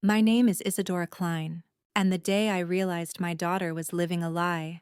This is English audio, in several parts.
My name is Isadora Klein, and the day I realized my daughter was living a lie,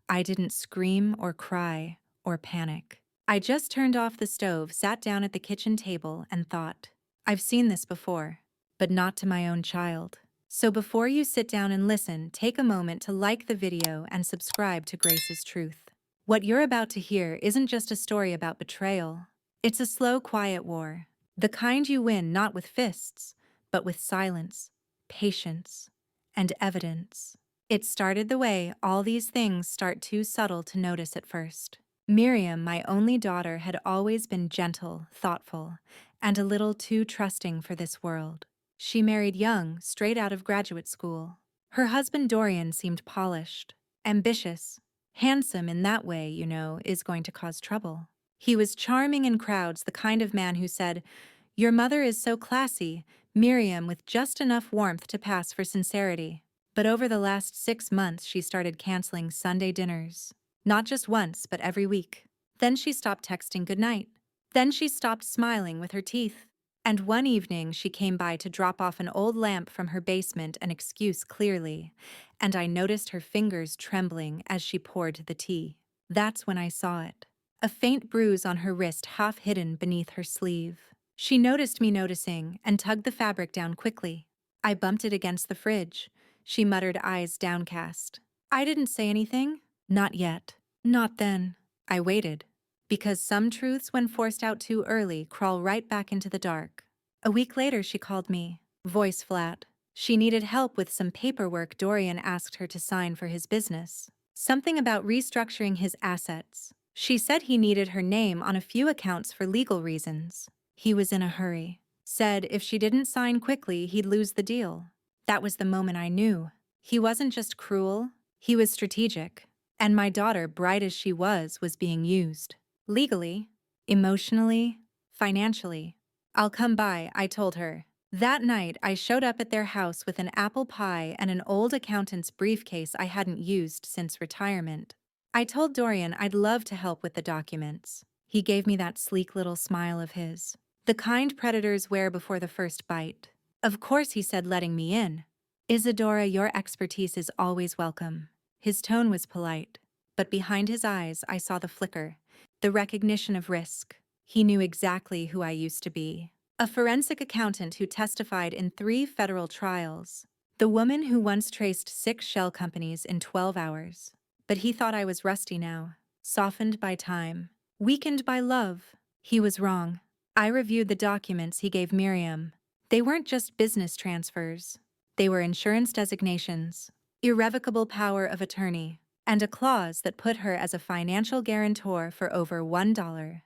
I didn't scream or cry or panic. I just turned off the stove, sat down at the kitchen table, and thought, I've seen this before, but not to my own child. So before you sit down and listen, take a moment to like the video and subscribe to Grace's Truth. What you're about to hear isn't just a story about betrayal. It's a slow, quiet war. The kind you win not with fists, but with silence, patience, and evidence. It started the way all these things start too subtle to notice at first. Miriam, my only daughter, had always been gentle, thoughtful, and a little too trusting for this world. She married young, straight out of graduate school. Her husband Dorian seemed polished, ambitious, handsome in that way, is going to cause trouble. He was charming in crowds, the kind of man who said, "Your mother is so classy," Miriam with just enough warmth to pass for sincerity. But over the last 6 months, she started canceling Sunday dinners. Not just once, but every week. Then she stopped texting goodnight. Then she stopped smiling with her teeth. And one evening, she came by to drop off an old lamp from her basement, an excuse clearly, and I noticed her fingers trembling as she poured the tea. That's when I saw it. A faint bruise on her wrist, half hidden beneath her sleeve. She noticed me noticing and tugged the fabric down quickly. I bumped it against the fridge. She muttered, eyes downcast. I didn't say anything. Not yet. Not then. I waited. Because some truths, when forced out too early, crawl right back into the dark. A week later, she called me, voice flat. She needed help with some paperwork Dorian asked her to sign for his business. Something about restructuring his assets. She said he needed her name on a few accounts for legal reasons. He was in a hurry. Said if she didn't sign quickly, he'd lose the deal. That was the moment I knew. He wasn't just cruel, he was strategic. And my daughter, bright as she was being used. Legally, emotionally, financially. I'll come by, I told her. That night, I showed up at their house with an apple pie and an old accountant's briefcase I hadn't used since retirement. I told Dorian I'd love to help with the documents. He gave me that sleek little smile of his. The kind predators wear before the first bite. Of course, he said, letting me in. Isadora, your expertise is always welcome. His tone was polite, but behind his eyes I saw the flicker, the recognition of risk. He knew exactly who I used to be. A forensic accountant who testified in 3 federal trials. The woman who once traced 6 shell companies in 12 hours. But he thought I was rusty now, softened by time, weakened by love. He was wrong. I reviewed the documents he gave Miriam. They weren't just business transfers. They were insurance designations, irrevocable power of attorney, and a clause that put her as a financial guarantor for over $2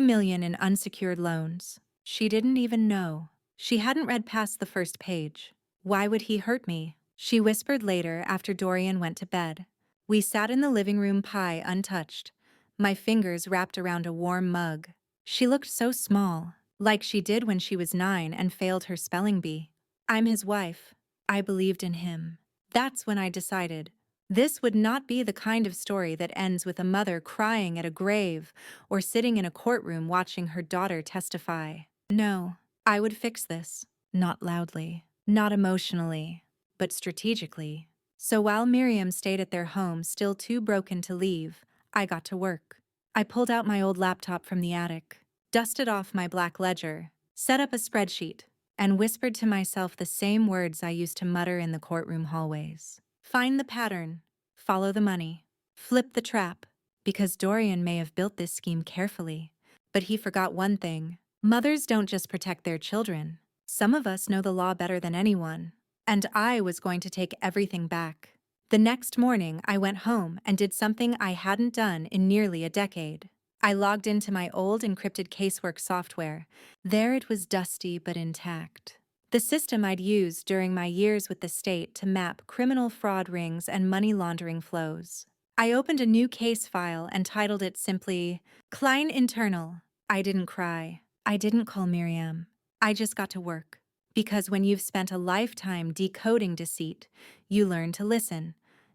million in unsecured loans. She didn't even know. She hadn't read past the first page. Why would he hurt me? She whispered later after Dorian went to bed. We sat in the living room, pie untouched, my fingers wrapped around a warm mug. She looked so small, like she did when she was 9 and failed her spelling bee. I'm his wife. I believed in him. That's when I decided. This would not be the kind of story that ends with a mother crying at a grave or sitting in a courtroom watching her daughter testify. No, I would fix this. Not loudly, not emotionally, but strategically. So while Miriam stayed at their home, still too broken to leave, I got to work. I pulled out my old laptop from the attic, dusted off my black ledger, set up a spreadsheet, and whispered to myself the same words I used to mutter in the courtroom hallways. Find the pattern, follow the money, flip the trap, because Dorian may have built this scheme carefully, but he forgot one thing. Mothers don't just protect their children. Some of us know the law better than anyone. And I was going to take everything back. The next morning, I went home and did something I hadn't done in nearly a decade. I logged into my old encrypted casework software. There it was, dusty but intact. The system I'd used during my years with the state to map criminal fraud rings and money laundering flows. I opened a new case file and titled it simply, Klein Internal. I didn't cry. I didn't call Miriam. I just got to work. Because when you've spent a lifetime decoding deceit, you learn to listen,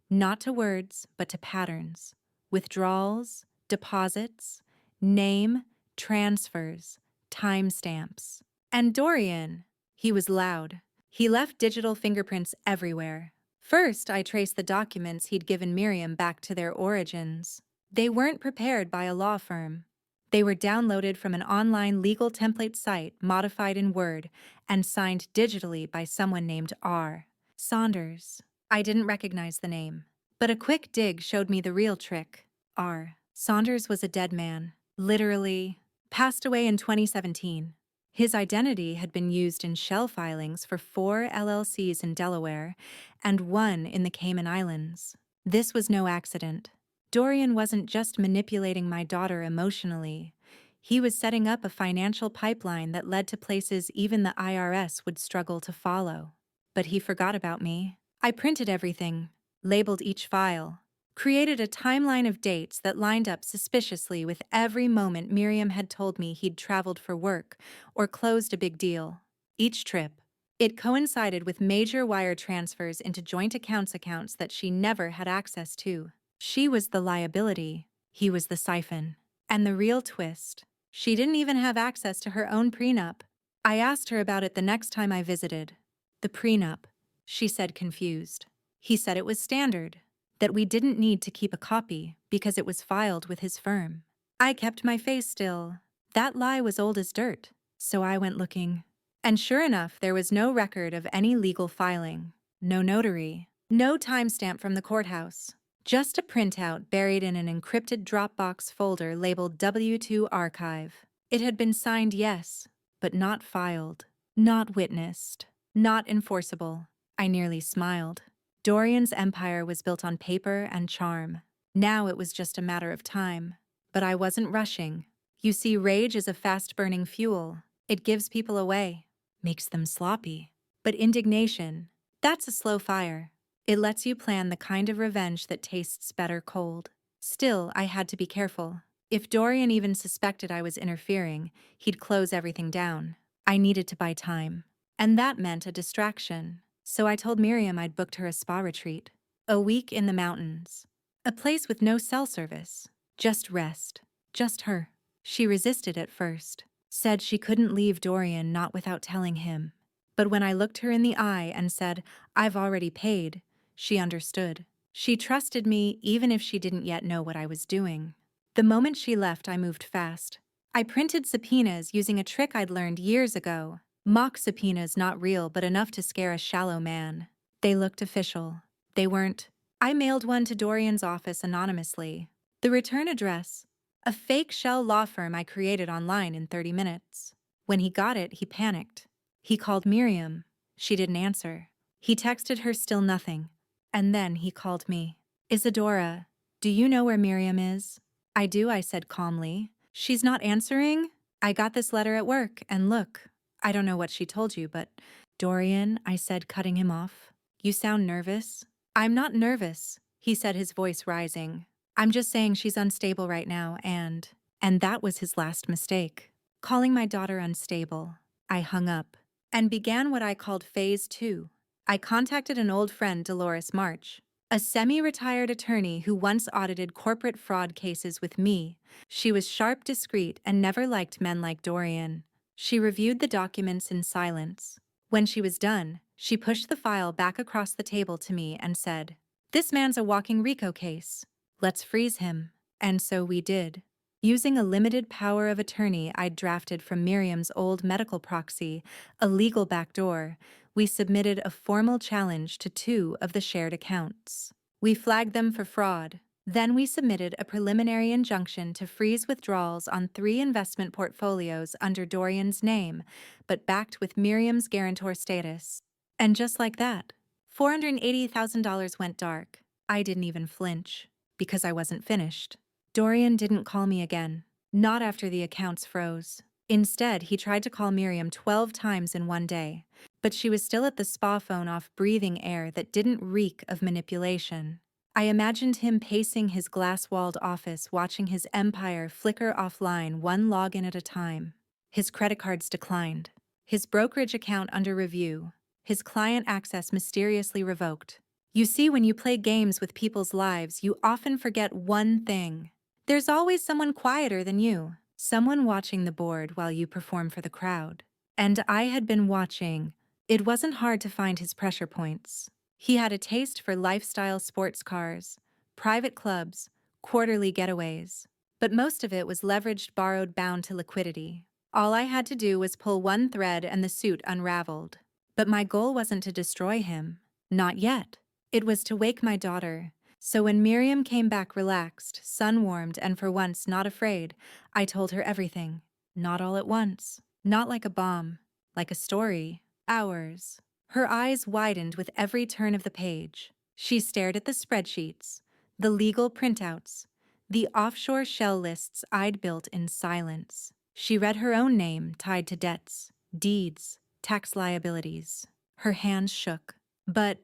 not to words, but to patterns. Withdrawals, deposits, name, transfers, timestamps. And Dorian, he was loud. He left digital fingerprints everywhere. First, I traced the documents he'd given Miriam back to their origins. They weren't prepared by a law firm. They were downloaded from an online legal template site modified in Word and signed digitally by someone named R. Saunders. I didn't recognize the name, but a quick dig showed me the real trick. R. Saunders was a dead man, literally passed away in 2017. His identity had been used in shell filings for 4 LLCs in Delaware and 1 in the Cayman Islands. This was no accident. Dorian wasn't just manipulating my daughter emotionally. He was setting up a financial pipeline that led to places even the IRS would struggle to follow. But he forgot about me. I printed everything, labeled each file, created a timeline of dates that lined up suspiciously with every moment Miriam had told me he'd traveled for work or closed a big deal. Each trip, it coincided with major wire transfers into joint accounts that she never had access to. She was the liability, he was the siphon. And the real twist, she didn't even have access to her own prenup. I asked her about it the next time I visited. The prenup, she said confused. He said it was standard, that we didn't need to keep a copy because it was filed with his firm. I kept my face still. That lie was old as dirt, so I went looking. And sure enough, there was no record of any legal filing, no notary, no timestamp from the courthouse, just a printout buried in an encrypted Dropbox folder labeled W2 Archive. It had been signed, yes, but not filed, not witnessed, not enforceable. I nearly smiled. Dorian's empire was built on paper and charm. Now it was just a matter of time. But I wasn't rushing. You see, rage is a fast-burning fuel. It gives people away, makes them sloppy. But indignation, that's a slow fire. It lets you plan the kind of revenge that tastes better cold. Still, I had to be careful. If Dorian even suspected I was interfering, he'd close everything down. I needed to buy time. And that meant a distraction. So I told Miriam I'd booked her a spa retreat. A week in the mountains. A place with no cell service. Just rest. Just her. She resisted at first. Said she couldn't leave Dorian not without telling him. But when I looked her in the eye and said, "I've already paid," she understood. She trusted me even if she didn't yet know what I was doing. The moment she left, I moved fast. I printed subpoenas using a trick I'd learned years ago. Mock subpoenas, not real, but enough to scare a shallow man. They looked official. They weren't. I mailed one to Dorian's office anonymously. The return address, a fake shell law firm I created online in 30 minutes. When he got it, he panicked. He called Miriam. She didn't answer. He texted her, still nothing. And then he called me. "Isadora, do you know where Miriam is?" "I do," I said calmly. "She's not answering? I got this letter at work, and look. I don't know what she told you, but—" "Dorian," I said, cutting him off. "You sound nervous." "I'm not nervous," he said, his voice rising. "I'm just saying she's unstable right now, and that was his last mistake. Calling my daughter unstable." I hung up and began what I called phase 2. I contacted an old friend, Dolores March, a semi-retired attorney who once audited corporate fraud cases with me. She was sharp, discreet, and never liked men like Dorian. She reviewed the documents in silence. When she was done, she pushed the file back across the table to me and said, "This man's a walking RICO case. Let's freeze him." And so we did. Using a limited power of attorney I'd drafted from Miriam's old medical proxy, a legal backdoor, we submitted a formal challenge to 2 of the shared accounts. We flagged them for fraud. Then we submitted a preliminary injunction to freeze withdrawals on 3 investment portfolios under Dorian's name, but backed with Miriam's guarantor status. And just like that, $480,000 went dark. I didn't even flinch, because I wasn't finished. Dorian didn't call me again, not after the accounts froze. Instead, he tried to call Miriam 12 times in one day, but she was still at the spa phone off, breathing air that didn't reek of manipulation. I imagined him pacing his glass-walled office, watching his empire flicker offline, one login at a time. His credit cards declined, his brokerage account under review, his client access mysteriously revoked. You see, when you play games with people's lives, you often forget one thing. There's always someone quieter than you, someone watching the board while you perform for the crowd. And I had been watching, It wasn't hard to find his pressure points. He had a taste for lifestyle sports cars, private clubs, quarterly getaways. But most of it was leveraged, borrowed, bound to liquidity. All I had to do was pull one thread and the suit unraveled. But my goal wasn't to destroy him. Not yet. It was to wake my daughter. So when Miriam came back relaxed, sun-warmed, and for once not afraid, I told her everything. Not all at once. Not like a bomb. Like a story. Ours. Her eyes widened with every turn of the page. She stared at the spreadsheets, the legal printouts, the offshore shell lists I'd built in silence. She read her own name tied to debts, deeds, tax liabilities. Her hands shook. But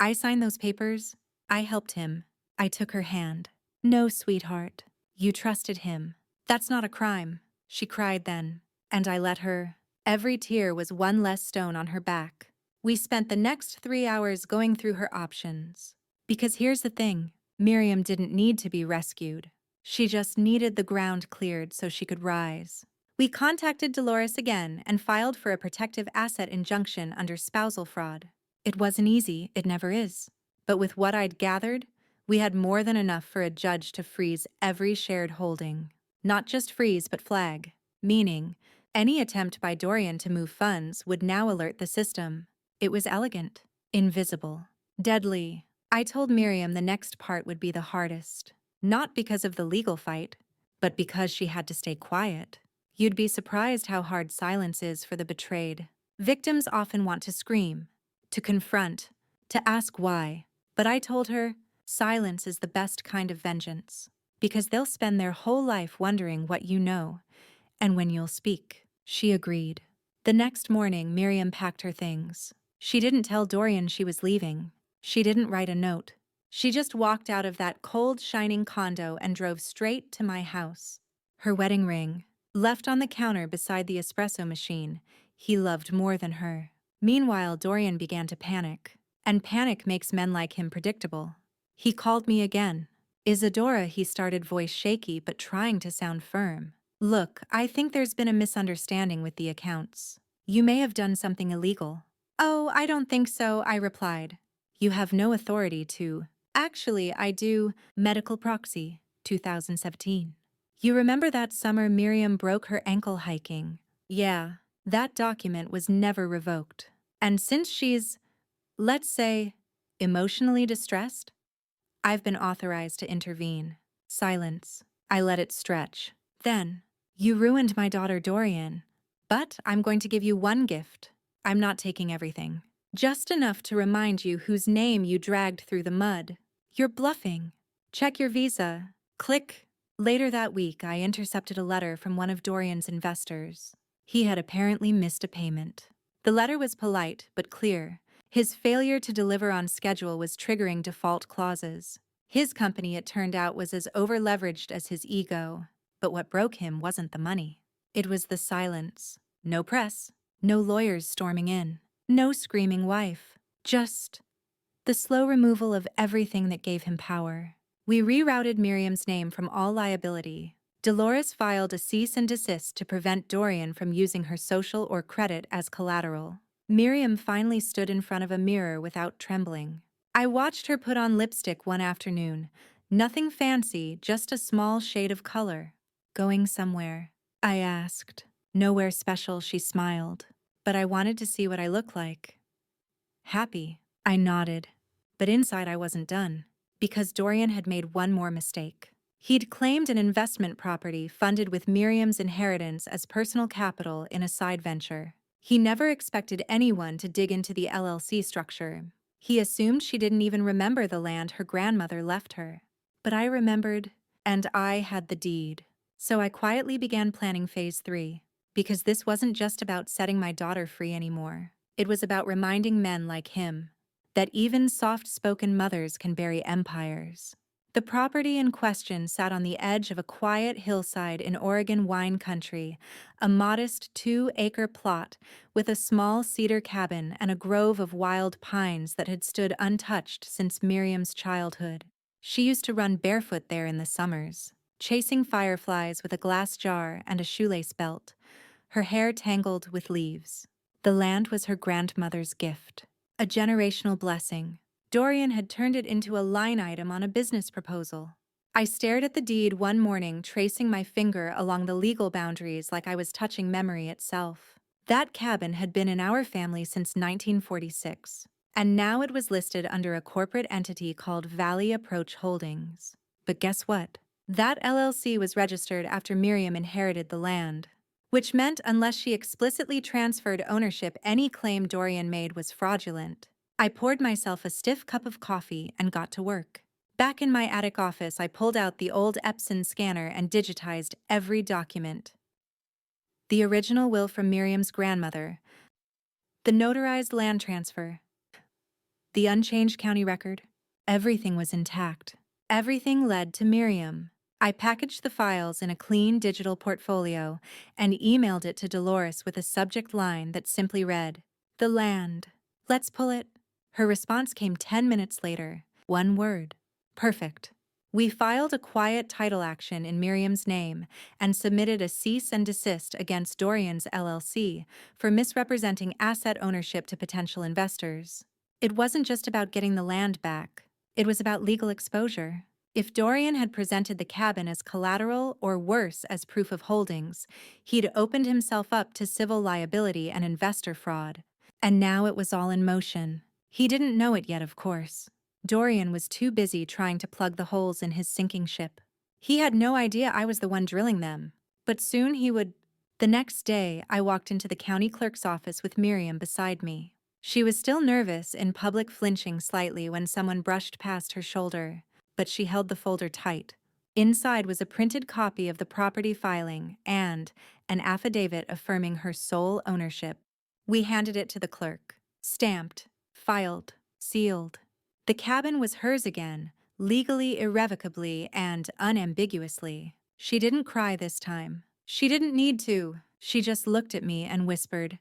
I signed those papers. I helped him. I took her hand. No, sweetheart. You trusted him. That's not a crime. She cried then. And I let her. Every tear was one less stone on her back. We spent the next 3 hours going through her options. Because here's the thing, Miriam didn't need to be rescued. She just needed the ground cleared so she could rise. We contacted Dolores again and filed for a protective asset injunction under spousal fraud. It wasn't easy, it never is. But with what I'd gathered, we had more than enough for a judge to freeze every shared holding. Not just freeze, but flag. Meaning, any attempt by Dorian to move funds would now alert the system. It was elegant, invisible, deadly. I told Miriam the next part would be the hardest. Not because of the legal fight, but because she had to stay quiet. You'd be surprised how hard silence is for the betrayed. Victims often want to scream, to confront, to ask why. But I told her, silence is the best kind of vengeance. Because they'll spend their whole life wondering what you know, and when you'll speak. She agreed. The next morning, Miriam packed her things. She didn't tell Dorian she was leaving. She didn't write a note. She just walked out of that cold, shining condo and drove straight to my house. Her wedding ring, left on the counter beside the espresso machine, he loved more than her. Meanwhile, Dorian began to panic. And panic makes men like him predictable. He called me again. Isadora, he started, voice shaky but trying to sound firm. Look, I think there's been a misunderstanding with the accounts. You may have done something illegal. Oh, I don't think so, I replied. You have no authority to. Actually, I do. Medical proxy, 2017. You remember that summer Miriam broke her ankle hiking? Yeah, that document was never revoked. And since she's, let's say, emotionally distressed, I've been authorized to intervene. Silence. I let it stretch. Then, you ruined my daughter Dorian. But I'm going to give you one gift. I'm not taking everything. Just enough to remind you whose name you dragged through the mud. You're bluffing. Check your visa. Click. Later that week, I intercepted a letter from one of Dorian's investors. He had apparently missed a payment. The letter was polite but clear. His failure to deliver on schedule was triggering default clauses. His company, it turned out, was as over-leveraged as his ego. But what broke him wasn't the money. It was the silence. No press. No lawyers storming in. No screaming wife. Just the slow removal of everything that gave him power. We rerouted Miriam's name from all liability. Dolores filed a cease and desist to prevent Dorian from using her social or credit as collateral. Miriam finally stood in front of a mirror without trembling. I watched her put on lipstick one afternoon. Nothing fancy, just a small shade of color. Going somewhere? I asked. Nowhere special, she smiled. But I wanted to see what I look like. Happy. I nodded. But inside I wasn't done. Because Dorian had made one more mistake. He'd claimed an investment property funded with Miriam's inheritance as personal capital in a side venture. He never expected anyone to dig into the LLC structure. He assumed she didn't even remember the land her grandmother left her. But I remembered, and I had the deed. So I quietly began planning phase 3. Because this wasn't just about setting my daughter free anymore. It was about reminding men like him that even soft-spoken mothers can bury empires. The property in question sat on the edge of a quiet hillside in Oregon wine country, a modest 2-acre plot with a small cedar cabin and a grove of wild pines that had stood untouched since Miriam's childhood. She used to run barefoot there in the summers, chasing fireflies with a glass jar and a shoelace belt, her hair tangled with leaves. The land was her grandmother's gift, a generational blessing. Dorian had turned it into a line item on a business proposal. I stared at the deed one morning, tracing my finger along the legal boundaries like I was touching memory itself. That cabin had been in our family since 1946, and now it was listed under a corporate entity called Valley Approach Holdings. But guess what? That LLC was registered after Miriam inherited the land, which meant unless she explicitly transferred ownership, any claim Dorian made was fraudulent. I poured myself a stiff cup of coffee and got to work. Back in my attic office, I pulled out the old Epson scanner and digitized every document. The original will from Miriam's grandmother, the notarized land transfer, the unchanged county record. Everything was intact. Everything led to Miriam. I packaged the files in a clean digital portfolio and emailed it to Dolores with a subject line that simply read, "The land. Let's pull it." Her response came 10 minutes later. One word. Perfect. We filed a quiet title action in Miriam's name and submitted a cease and desist against Dorian's LLC for misrepresenting asset ownership to potential investors. It wasn't just about getting the land back. It was about legal exposure. If Dorian had presented the cabin as collateral or worse as proof of holdings, he'd opened himself up to civil liability and investor fraud. And now it was all in motion. He didn't know it yet, of course. Dorian was too busy trying to plug the holes in his sinking ship. He had no idea I was the one drilling them. But soon he would. The next day, I walked into the county clerk's office with Miriam beside me. She was still nervous, in public, flinching slightly when someone brushed past her shoulder, but she held the folder tight. Inside was a printed copy of the property filing and an affidavit affirming her sole ownership. We handed it to the clerk. Stamped, filed, sealed. The cabin was hers again, legally, irrevocably, and unambiguously. She didn't cry this time. She didn't need to. She just looked at me and whispered,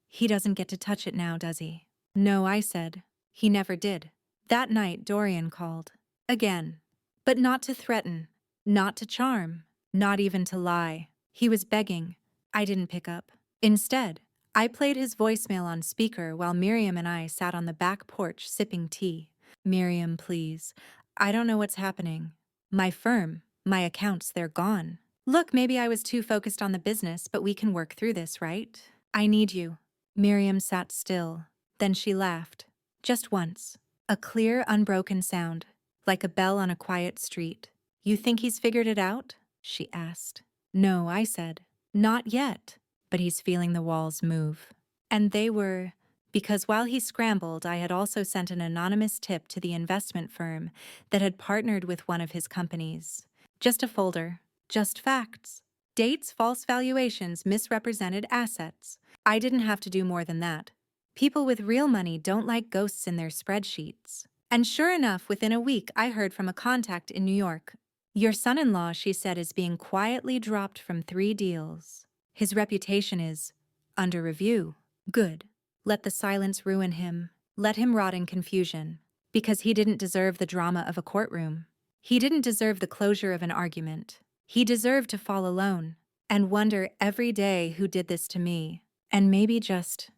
"He doesn't get to touch it now, does he?" "No," I said. "He never did." That night, Dorian called. Again. But not to threaten, not to charm, not even to lie. He was begging. I didn't pick up. Instead, I played his voicemail on speaker while Miriam and I sat on the back porch sipping tea. "Miriam, please. I don't know what's happening. My firm, my accounts, they're gone. Look, maybe I was too focused on the business, but we can work through this, right? I need you." Miriam sat still. Then she laughed. Just once. A clear, unbroken sound, like a bell on a quiet street. "You think he's figured it out?" she asked. "No," I said. "Not yet." But he's feeling the walls move. And they were, because while he scrambled, I had also sent an anonymous tip to the investment firm that had partnered with one of his companies. Just a folder. Just facts. Dates, false valuations, misrepresented assets. I didn't have to do more than that. People with real money don't like ghosts in their spreadsheets. And sure enough, within a week, I heard from a contact in New York. "Your son-in-law," she said, "is being quietly dropped from 3 deals. His reputation is under review." Good. Let the silence ruin him. Let him rot in confusion. Because he didn't deserve the drama of a courtroom. He didn't deserve the closure of an argument. He deserved to fall alone and wonder every day who did this to me. And maybe, just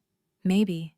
maybe,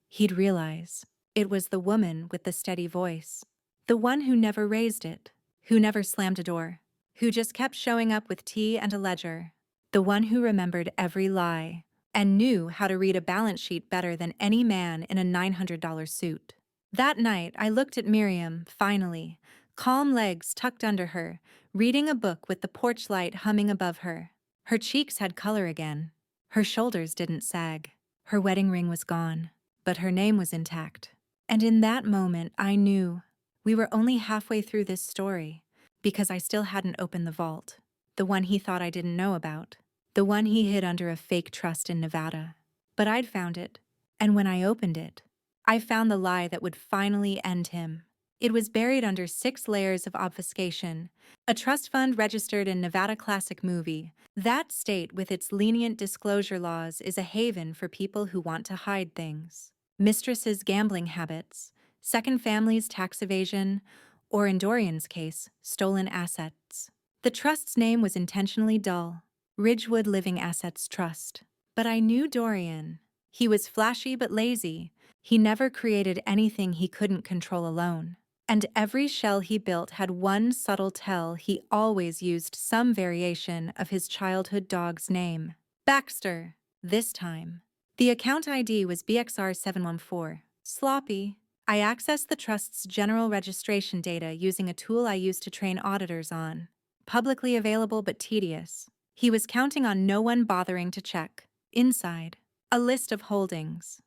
he'd realize it was the woman with the steady voice. The one who never raised it, who never slammed a door, who just kept showing up with tea and a ledger. The one who remembered every lie and knew how to read a balance sheet better than any man in a $900 suit. That night, I looked at Miriam, finally, calm legs tucked under her, reading a book with the porch light humming above her. Her cheeks had color again. Her shoulders didn't sag. Her wedding ring was gone, but her name was intact. And in that moment, I knew we were only halfway through this story, because I still hadn't opened the vault, the one he thought I didn't know about. The one he hid under a fake trust in Nevada. But I'd found it, and when I opened it, I found the lie that would finally end him. It was buried under 6 layers of obfuscation. A trust fund registered in Nevada Classic Movie. That state, with its lenient disclosure laws, is a haven for people who want to hide things. Mistresses' gambling habits, second families' tax evasion, or in Dorian's case, stolen assets. The trust's name was intentionally dull. Ridgewood Living Assets Trust. But I knew Dorian. He was flashy but lazy. He never created anything he couldn't control alone. And every shell he built had one subtle tell: he always used some variation of his childhood dog's name. Baxter, this time. The account ID was BXR714. Sloppy. I accessed the trust's general registration data using a tool I used to train auditors on. Publicly available but tedious. He was counting on no one bothering to check. Inside, a list of holdings.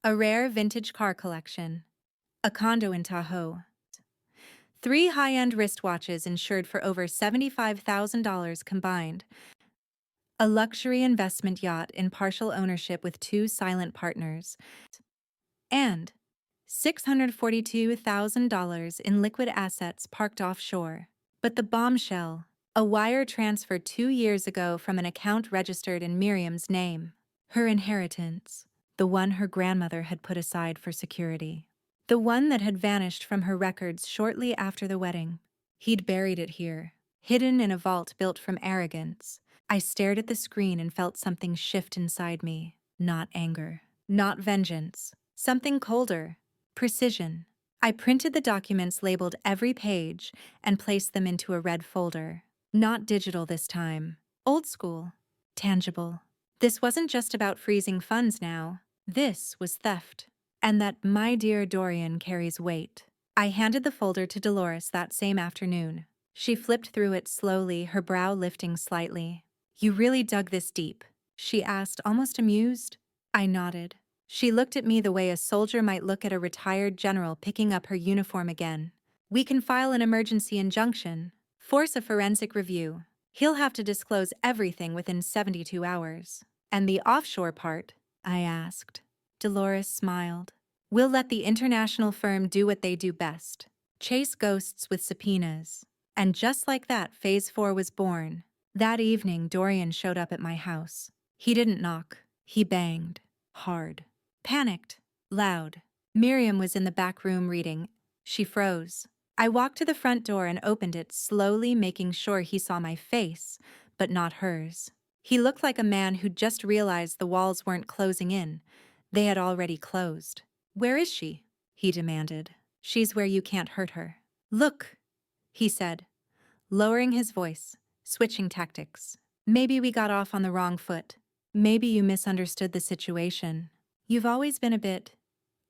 A rare vintage car collection. A condo in Tahoe. 3 high-end wristwatches insured for over $75,000 combined. A luxury investment yacht in partial ownership with 2 silent partners. And $642,000 in liquid assets parked offshore. But the bombshell: a wire transfer 2 years ago from an account registered in Miriam's name. Her inheritance, the one her grandmother had put aside for security. The one that had vanished from her records shortly after the wedding. He'd buried it here, hidden in a vault built from arrogance. I stared at the screen and felt something shift inside me. Not anger, not vengeance. Something colder. Precision. I printed the documents, labeled every page, and placed them into a red folder. Not digital this time. Old school. Tangible. This wasn't just about freezing funds now. This was theft. And that "my dear Dorian" carries weight. I handed the folder to Dolores that same afternoon. She flipped through it slowly, her brow lifting slightly. "You really dug this deep?" she asked, almost amused. I nodded. She looked at me the way a soldier might look at a retired general picking up her uniform again. "We can file an emergency injunction, force a forensic review. He'll have to disclose everything within 72 hours. And the offshore part?" I asked. Dolores smiled. "We'll let the international firm do what they do best. Chase ghosts with subpoenas." And just like that, Phase 4 was born. That evening, Dorian showed up at my house. He didn't knock. He banged. Hard. Panicked. Loud. Miriam was in the back room reading. She froze. I walked to the front door and opened it slowly, making sure he saw my face, but not hers. He looked like a man who'd just realized the walls weren't closing in. They had already closed. "Where is she?" he demanded. "She's where you can't hurt her." "Look," he said, lowering his voice, switching tactics. "Maybe we got off on the wrong foot. Maybe you misunderstood the situation. You've always been a bit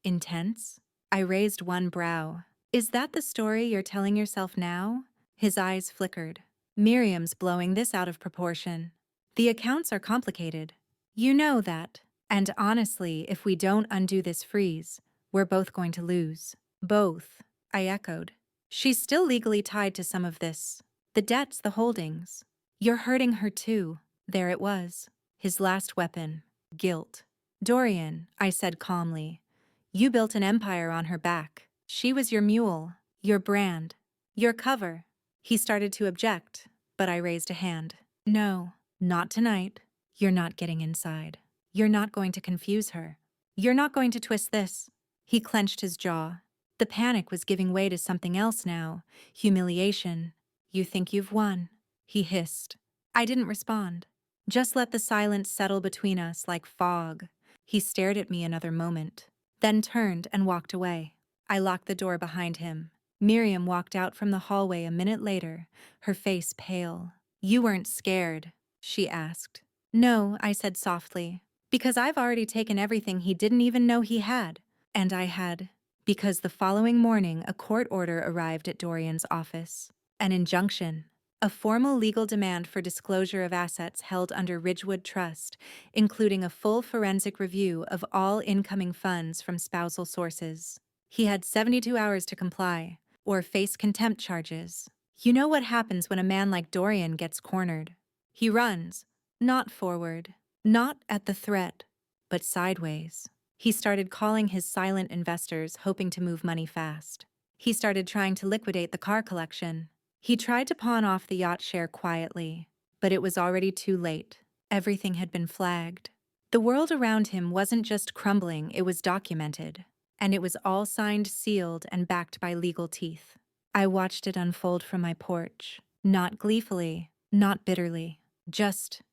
intense." I raised one brow. "Is that the story you're telling yourself now?" His eyes flickered. "Miriam's blowing this out of proportion. The accounts are complicated. You know that. And honestly, if we don't undo this freeze, we're both going to lose." "Both," I echoed. "She's still legally tied to some of this. The debts, the holdings. You're hurting her too." There it was. His last weapon. Guilt. "Dorian," I said calmly, "you built an empire on her back. She was your mule, your brand, your cover." He started to object, but I raised a hand. "No, not tonight. You're not getting inside. You're not going to confuse her. You're not going to twist this." He clenched his jaw. The panic was giving way to something else now. Humiliation. "You think you've won," he hissed. I didn't respond. Just let the silence settle between us like fog. He stared at me another moment, then turned and walked away. I locked the door behind him. Miriam walked out from the hallway a minute later, her face pale. "You weren't scared?" she asked. "No," I said softly, "because I've already taken everything he didn't even know he had." And I had. Because the following morning, a court order arrived at Dorian's office. An injunction. A formal legal demand for disclosure of assets held under Ridgewood Trust, including a full forensic review of all incoming funds from spousal sources. He had 72 hours to comply, or face contempt charges. You know what happens when a man like Dorian gets cornered. He runs, not forward, not at the threat, but sideways. He started calling his silent investors, hoping to move money fast. He started trying to liquidate the car collection. He tried to pawn off the yacht share quietly, but it was already too late. Everything had been flagged. The world around him wasn't just crumbling, it was documented. And it was all signed, sealed, and backed by legal teeth. I watched it unfold from my porch, not gleefully, not bitterly, just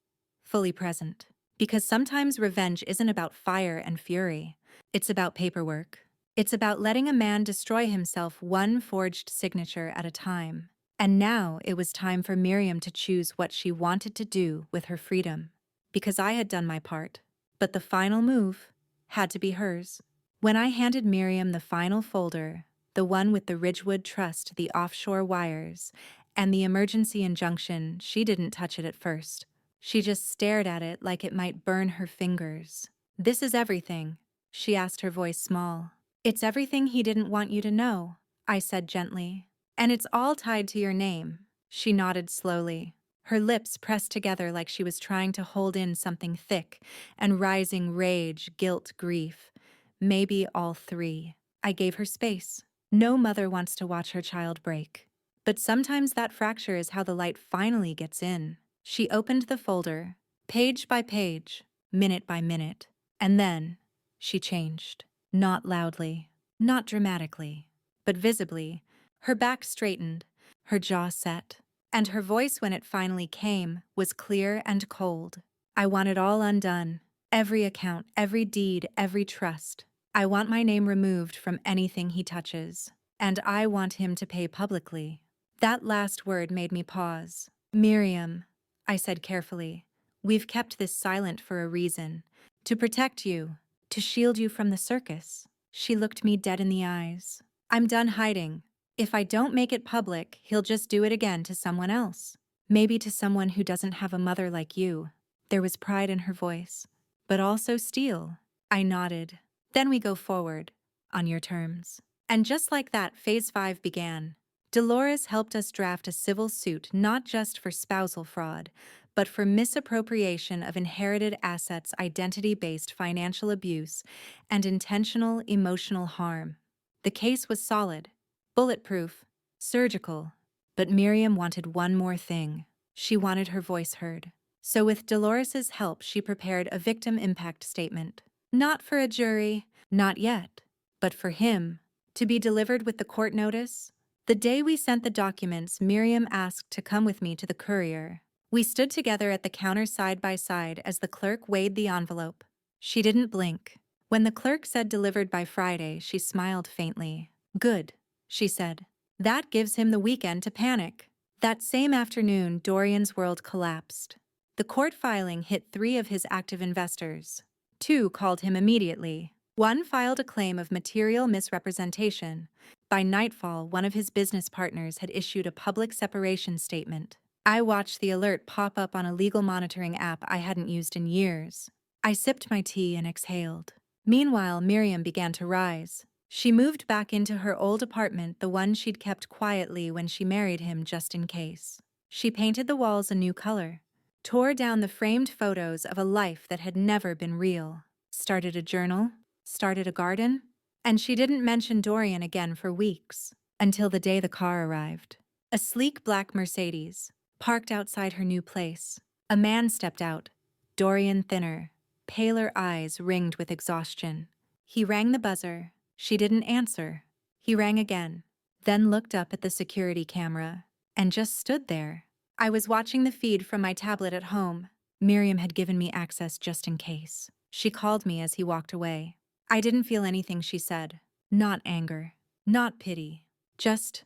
fully present. Because sometimes revenge isn't about fire and fury. It's about paperwork. It's about letting a man destroy himself one forged signature at a time. And now it was time for Miriam to choose what she wanted to do with her freedom. Because I had done my part. But the final move had to be hers. When I handed Miriam the final folder, the one with the Ridgewood Trust, the offshore wires, and the emergency injunction, she didn't touch it at first. She just stared at it like it might burn her fingers. "This is everything," she asked, her voice small. "It's everything he didn't want you to know," I said gently. "And it's all tied to your name." She nodded slowly, her lips pressed together like she was trying to hold in something thick and rising rage, guilt, grief. Maybe all three. I gave her space. No mother wants to watch her child break. But sometimes that fracture is how the light finally gets in. She opened the folder, page by page, minute by minute, and then she changed. Not loudly, not dramatically, but visibly. Her back straightened, her jaw set, and her voice, when it finally came, was clear and cold. "I want it all undone. Every account, every deed, every trust. I want my name removed from anything he touches. And I want him to pay publicly." That last word made me pause. "Miriam," I said carefully, "we've kept this silent for a reason. To protect you, to shield you from the circus." She looked me dead in the eyes. "I'm done hiding. If I don't make it public, he'll just do it again to someone else. Maybe to someone who doesn't have a mother like you." There was pride in her voice, but also steel. I nodded. "Then we go forward, on your terms." And just like that, Phase 5 began. Dolores helped us draft a civil suit not just for spousal fraud, but for misappropriation of inherited assets, identity-based financial abuse, and intentional emotional harm. The case was solid, bulletproof, surgical. But Miriam wanted one more thing. She wanted her voice heard. So with Dolores's help, she prepared a victim impact statement. Not for a jury, not yet, but for him, to be delivered with the court notice. The day we sent the documents, Miriam asked to come with me to the courier. We stood together at the counter side by side as the clerk weighed the envelope. She didn't blink. When the clerk said delivered by Friday, she smiled faintly. "Good," she said. "That gives him the weekend to panic." That same afternoon, Dorian's world collapsed. The court filing hit 3 of his active investors. 2 called him immediately. 1 filed a claim of material misrepresentation. By nightfall, one of his business partners had issued a public separation statement. I watched the alert pop up on a legal monitoring app I hadn't used in years. I sipped my tea and exhaled. Meanwhile, Miriam began to rise. She moved back into her old apartment, the one she'd kept quietly when she married him just in case. She painted the walls a new color, tore down the framed photos of a life that had never been real, started a journal, started a garden, and she didn't mention Dorian again for weeks, until the day the car arrived. A sleek black Mercedes, parked outside her new place. A man stepped out, Dorian thinner, paler eyes ringed with exhaustion. He rang the buzzer. She didn't answer. He rang again, then looked up at the security camera, and just stood there. I was watching the feed from my tablet at home. Miriam had given me access just in case. She called me as he walked away. I didn't feel anything she said. Not anger, not pity, just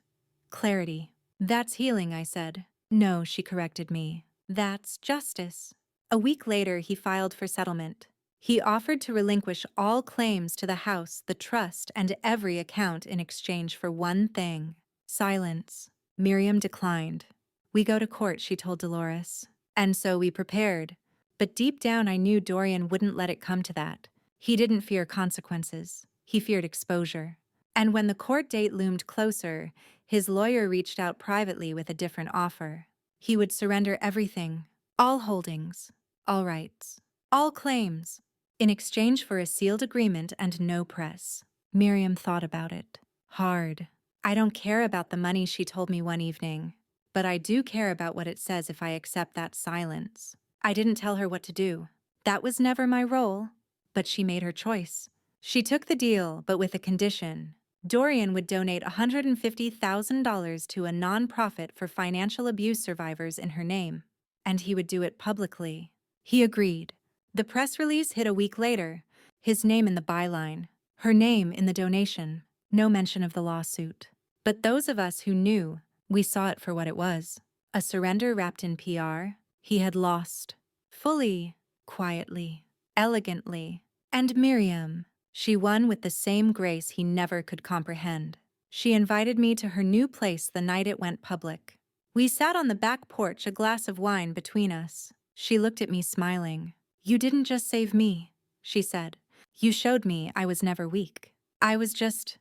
clarity. "That's healing," I said. "No," she corrected me. "That's justice." A week later, he filed for settlement. He offered to relinquish all claims to the house, the trust, and every account in exchange for one thing: silence. Miriam declined. "We go to court," she told Dolores. And so we prepared. But deep down I knew Dorian wouldn't let it come to that. He didn't fear consequences. He feared exposure. And when the court date loomed closer, his lawyer reached out privately with a different offer. He would surrender everything, all holdings, all rights, all claims, in exchange for a sealed agreement and no press. Miriam thought about it. Hard. "I don't care about the money," she told me one evening. "But I do care about what it says if I accept that silence." I didn't tell her what to do. That was never my role. But she made her choice. She took the deal, but with a condition. Dorian would donate $150,000 to a nonprofit for financial abuse survivors in her name. And he would do it publicly. He agreed. The press release hit a week later. His name in the byline, her name in the donation, no mention of the lawsuit. But those of us who knew, we saw it for what it was. A surrender wrapped in PR. He had lost. Fully, quietly, elegantly. And Miriam, she won with the same grace he never could comprehend. She invited me to her new place the night it went public. We sat on the back porch, a glass of wine between us. She looked at me smiling. "You didn't just save me," she said. "You showed me I was never weak. I was just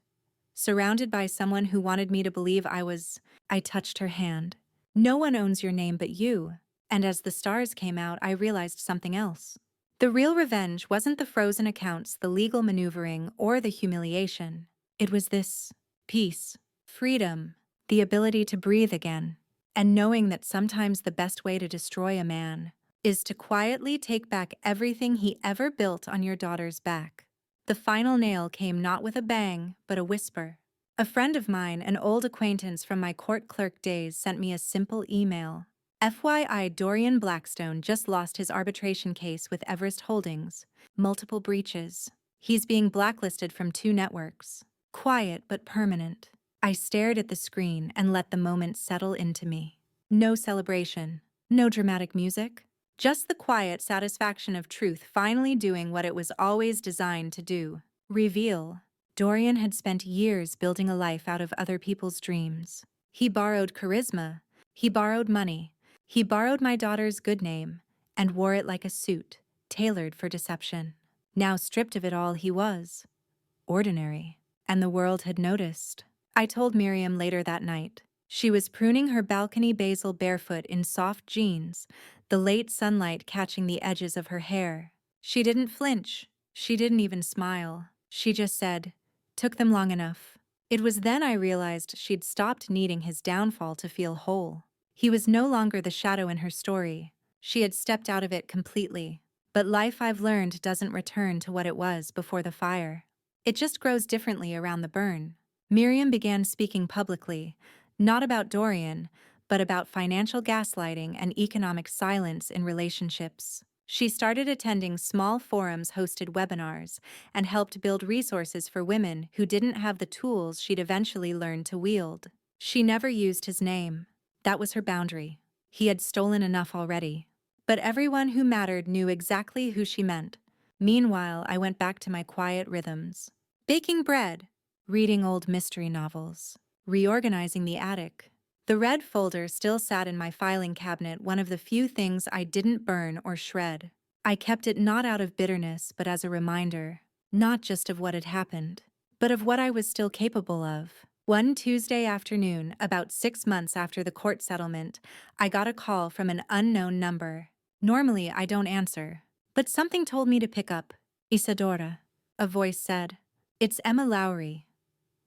surrounded by someone who wanted me to believe I was." I touched her hand. "No one owns your name but you." And as the stars came out, I realized something else. The real revenge wasn't the frozen accounts, the legal maneuvering, or the humiliation. It was this peace, freedom, the ability to breathe again, and knowing that sometimes the best way to destroy a man is to quietly take back everything he ever built on your daughter's back. The final nail came not with a bang, but a whisper. A friend of mine, an old acquaintance from my court clerk days, sent me a simple email. FYI, Dorian Blackstone just lost his arbitration case with Everest Holdings. Multiple breaches. He's being blacklisted from 2 networks. Quiet but permanent. I stared at the screen and let the moment settle into me. No celebration. No dramatic music. Just the quiet satisfaction of truth finally doing what it was always designed to do. Reveal. Dorian had spent years building a life out of other people's dreams. He borrowed charisma. He borrowed money. He borrowed my daughter's good name and wore it like a suit, tailored for deception. Now stripped of it all, he was ordinary, and the world had noticed. I told Miriam later that night. She was pruning her balcony basil barefoot in soft jeans, the late sunlight catching the edges of her hair. She didn't flinch. She didn't even smile. She just said, "Took them long enough." It was then I realized she'd stopped needing his downfall to feel whole. He was no longer the shadow in her story. She had stepped out of it completely. But life, I've learned, doesn't return to what it was before the fire. It just grows differently around the burn. Miriam began speaking publicly, not about Dorian, but about financial gaslighting and economic silence in relationships. She started attending small forums, hosted webinars, and helped build resources for women who didn't have the tools she'd eventually learn to wield. She never used his name. That was her boundary. He had stolen enough already. But everyone who mattered knew exactly who she meant. Meanwhile, I went back to my quiet rhythms. Baking bread, reading old mystery novels, reorganizing the attic. The red folder still sat in my filing cabinet, one of the few things I didn't burn or shred. I kept it not out of bitterness, but as a reminder, not just of what had happened, but of what I was still capable of. One Tuesday afternoon, about 6 months after the court settlement, I got a call from an unknown number. Normally, I don't answer, but something told me to pick up. "Isadora," a voice said. "It's Emma Lowry.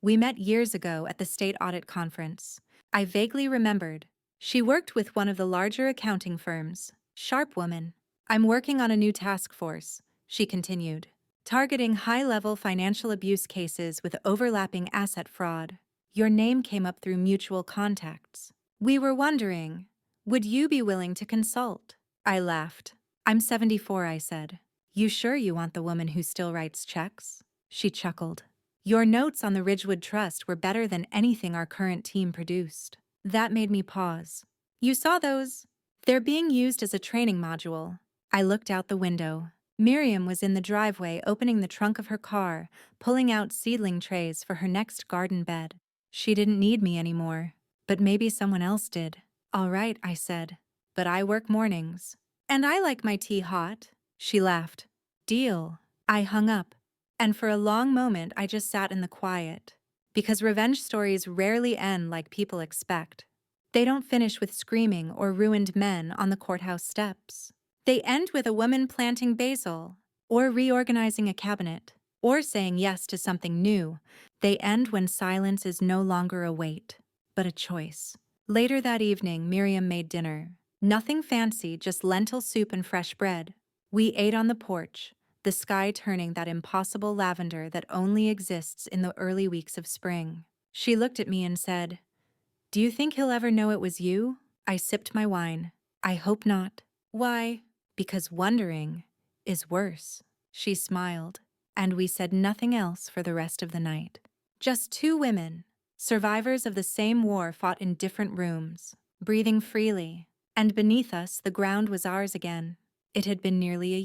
We met years ago at the state audit conference." I vaguely remembered. She worked with one of the larger accounting firms. Sharp woman. "I'm working on a new task force," she continued, "targeting high-level financial abuse cases with overlapping asset fraud. Your name came up through mutual contacts. We were wondering, would you be willing to consult?" I laughed. "I'm 74, I said. "You sure you want the woman who still writes checks?" She chuckled. "Your notes on the Ridgewood Trust were better than anything our current team produced." That made me pause. "You saw those? They're being used as a training module." I looked out the window. Miriam was in the driveway opening the trunk of her car, pulling out seedling trays for her next garden bed. She didn't need me anymore, but maybe someone else did. "All right," I said, "but I work mornings. And I like my tea hot." She laughed. "Deal." I hung up, and for a long moment I just sat in the quiet. Because revenge stories rarely end like people expect. They don't finish with screaming or ruined men on the courthouse steps. They end with a woman planting basil, or reorganizing a cabinet, or saying yes to something new. They end when silence is no longer a weight, but a choice. Later that evening, Miriam made dinner. Nothing fancy, just lentil soup and fresh bread. We ate on the porch, the sky turning that impossible lavender that only exists in the early weeks of spring. She looked at me and said, "Do you think he'll ever know it was you?" I sipped my wine. "I hope not." "Why?" "Because wondering is worse. She smiled, and we said nothing else for the rest of the night. Just two women, survivors of the same war, fought in different rooms, breathing freely, and beneath us the ground was ours again. It had been nearly a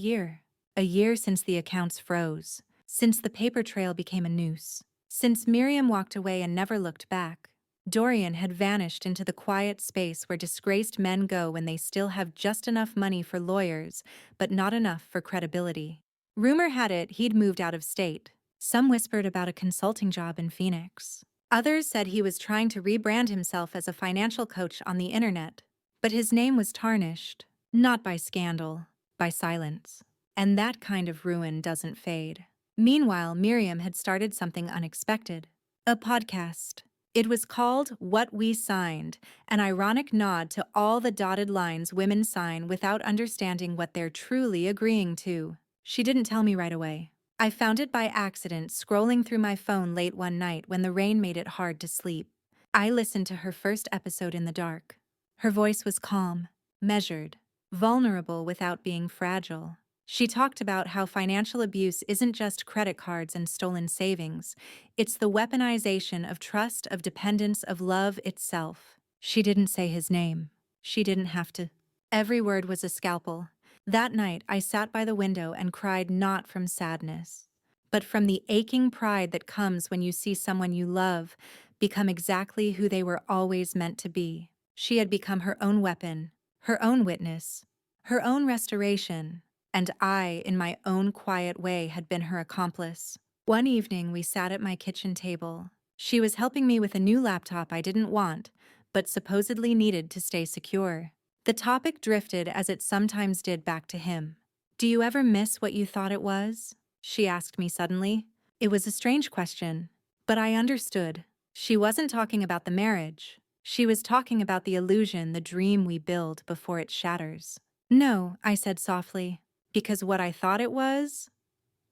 year since the accounts froze, since the paper trail became a noose, since Miriam walked away and never looked back. Dorian had vanished into the quiet space where disgraced men go when they still have just enough money for lawyers, but not enough for credibility. Rumor had it he'd moved out of state. Some whispered about a consulting job in Phoenix. Others said he was trying to rebrand himself as a financial coach on the internet. But his name was tarnished, not by scandal, by silence. And that kind of ruin doesn't fade. Meanwhile, Miriam had started something unexpected. A podcast. It was called What We Signed, an ironic nod to all the dotted lines women sign without understanding what they're truly agreeing to. She didn't tell me right away. I found it by accident scrolling through my phone late one night when the rain made it hard to sleep. I listened to her first episode in the dark. Her voice was calm, measured, vulnerable without being fragile. She talked about how financial abuse isn't just credit cards and stolen savings. It's the weaponization of trust, of dependence, of love itself. She didn't say his name. She didn't have to. Every word was a scalpel. That night, I sat by the window and cried not from sadness, but from the aching pride that comes when you see someone you love become exactly who they were always meant to be. She had become her own weapon, her own witness, her own restoration. And I, in my own quiet way, had been her accomplice. One evening, we sat at my kitchen table. She was helping me with a new laptop I didn't want, but supposedly needed to stay secure. The topic drifted, as it sometimes did, back to him. "Do you ever miss what you thought it was?" she asked me suddenly. It was a strange question, but I understood. She wasn't talking about the marriage. She was talking about the illusion, the dream we build before it shatters. "No," I said softly. "Because what I thought it was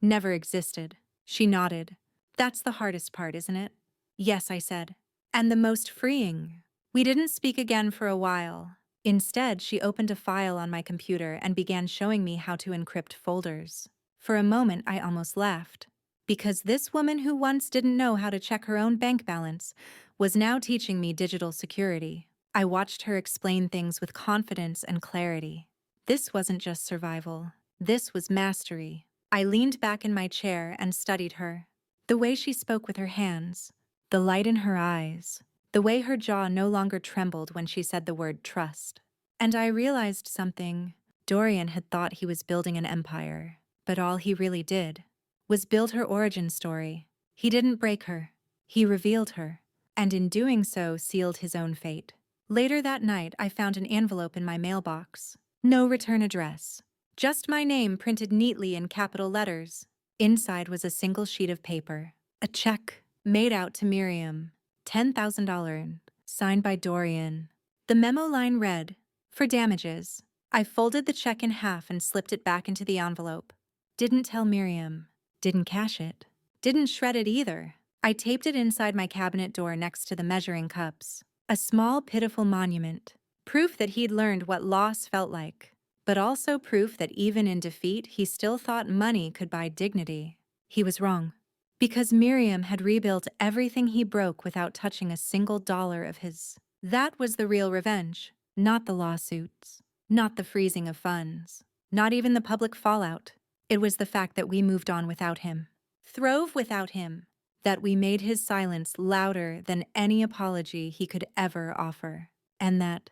never existed." She nodded. "That's the hardest part, isn't it?" "Yes," I said. "And the most freeing." We didn't speak again for a while. Instead, she opened a file on my computer and began showing me how to encrypt folders. For a moment, I almost laughed. Because this woman who once didn't know how to check her own bank balance was now teaching me digital security. I watched her explain things with confidence and clarity. This wasn't just survival. This was mastery. I leaned back in my chair and studied her. The way she spoke with her hands, the light in her eyes, the way her jaw no longer trembled when she said the word trust. And I realized something. Dorian had thought he was building an empire, but all he really did was build her origin story. He didn't break her. He revealed her, and in doing so sealed his own fate. Later that night, I found an envelope in my mailbox. No return address. Just my name printed neatly in capital letters. Inside was a single sheet of paper. A check made out to Miriam. $10,000, signed by Dorian. The memo line read, "For damages." I folded the check in half and slipped it back into the envelope. Didn't tell Miriam. Didn't cash it. Didn't shred it either. I taped it inside my cabinet door next to the measuring cups. A small, pitiful monument. Proof that he'd learned what loss felt like. But also proof that even in defeat, he still thought money could buy dignity. He was wrong. Because Miriam had rebuilt everything he broke without touching a single dollar of his. That was the real revenge. Not the lawsuits. Not the freezing of funds. Not even the public fallout. It was the fact that we moved on without him. Throve without him. That we made his silence louder than any apology he could ever offer. And that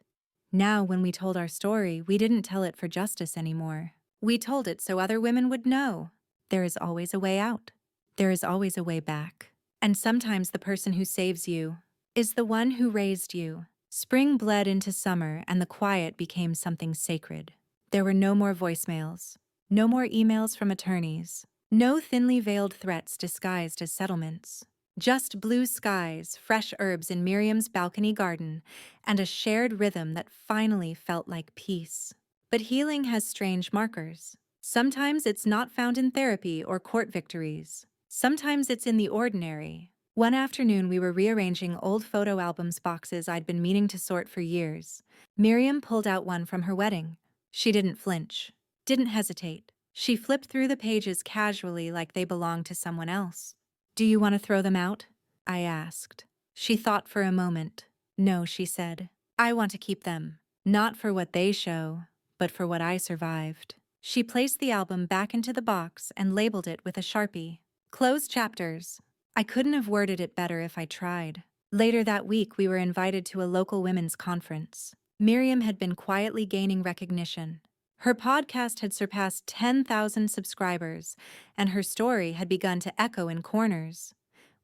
now, when we told our story, we didn't tell it for justice anymore. We told it so other women would know. There is always a way out. There is always a way back. And sometimes the person who saves you is the one who raised you. Spring bled into summer, and the quiet became something sacred. There were no more voicemails, no more emails from attorneys, no thinly veiled threats disguised as settlements. Just blue skies, fresh herbs in Miriam's balcony garden, and a shared rhythm that finally felt like peace. But healing has strange markers. Sometimes it's not found in therapy or court victories. Sometimes it's in the ordinary. One afternoon, we were rearranging old photo albums boxes I'd been meaning to sort for years. Miriam pulled out one from her wedding. She didn't flinch, didn't hesitate. She flipped through the pages casually like they belonged to someone else. "Do you want to throw them out?" I asked. She thought for a moment. "No," she said. "I want to keep them. Not for what they show, but for what I survived." She placed the album back into the box and labeled it with a Sharpie. "Closed chapters." I couldn't have worded it better if I tried. Later that week, we were invited to a local women's conference. Miriam had been quietly gaining recognition. Her podcast had surpassed 10,000 subscribers, and her story had begun to echo in corners.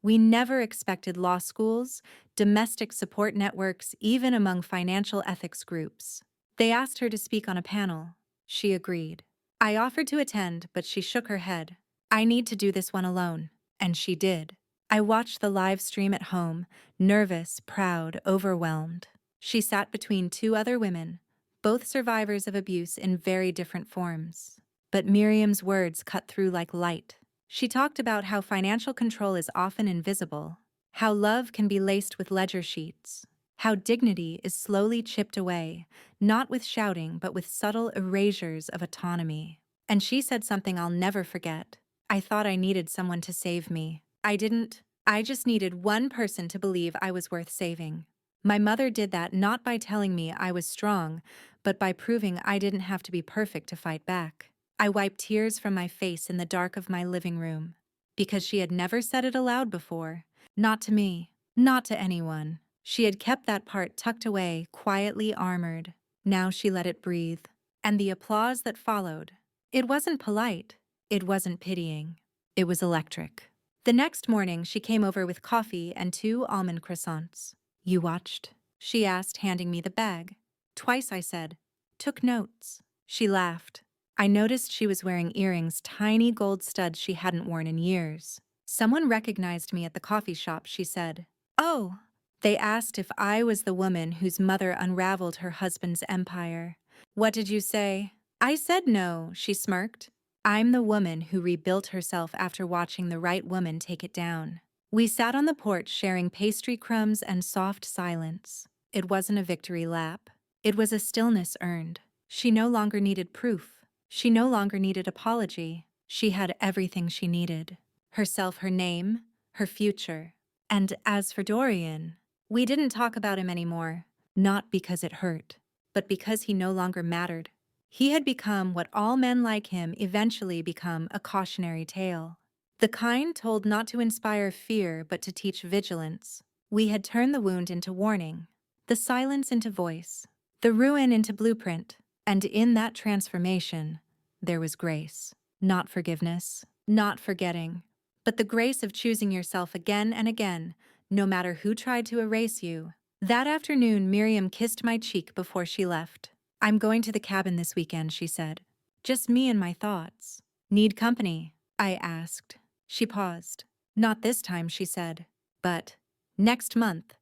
We never expected law schools, domestic support networks, even among financial ethics groups. They asked her to speak on a panel. She agreed. I offered to attend, but she shook her head. "I need to do this one alone." And she did. I watched the live stream at home, nervous, proud, overwhelmed. She sat between two other women, both survivors of abuse in very different forms. But Miriam's words cut through like light. She talked about how financial control is often invisible, how love can be laced with ledger sheets, how dignity is slowly chipped away, not with shouting but with subtle erasures of autonomy. And she said something I'll never forget. "I thought I needed someone to save me. I didn't. I just needed one person to believe I was worth saving." My mother did that not by telling me I was strong, but by proving I didn't have to be perfect to fight back. I wiped tears from my face in the dark of my living room. Because she had never said it aloud before. Not to me. Not to anyone. She had kept that part tucked away, quietly armored. Now she let it breathe. And the applause that followed. It wasn't polite. It wasn't pitying. It was electric. The next morning, she came over with coffee and 2 almond croissants. "You watched?" she asked, handing me the bag. "Twice," I said. "Took notes." She laughed. I noticed she was wearing earrings, tiny gold studs she hadn't worn in years. "Someone recognized me at the coffee shop," she said. "Oh." They asked if I was the woman whose mother unraveled her husband's empire. "What did you say?" I said no, she smirked. "I'm the woman who rebuilt herself after watching the right woman take it down." We sat on the porch sharing pastry crumbs and soft silence. It wasn't a victory lap. It was a stillness earned. She no longer needed proof. She no longer needed apology. She had everything she needed. Herself, her name, her future. And as for Dorian, we didn't talk about him anymore. Not because it hurt, but because he no longer mattered. He had become what all men like him eventually become, a cautionary tale. The kind told not to inspire fear but to teach vigilance. We had turned the wound into warning, the silence into voice, the ruin into blueprint, and in that transformation, there was grace. Not forgiveness, not forgetting, but the grace of choosing yourself again and again, no matter who tried to erase you. That afternoon, Miriam kissed my cheek before she left. "I'm going to the cabin this weekend," she said. "Just me and my thoughts." "Need company?" I asked. She paused. "Not this time," she said. "But next month,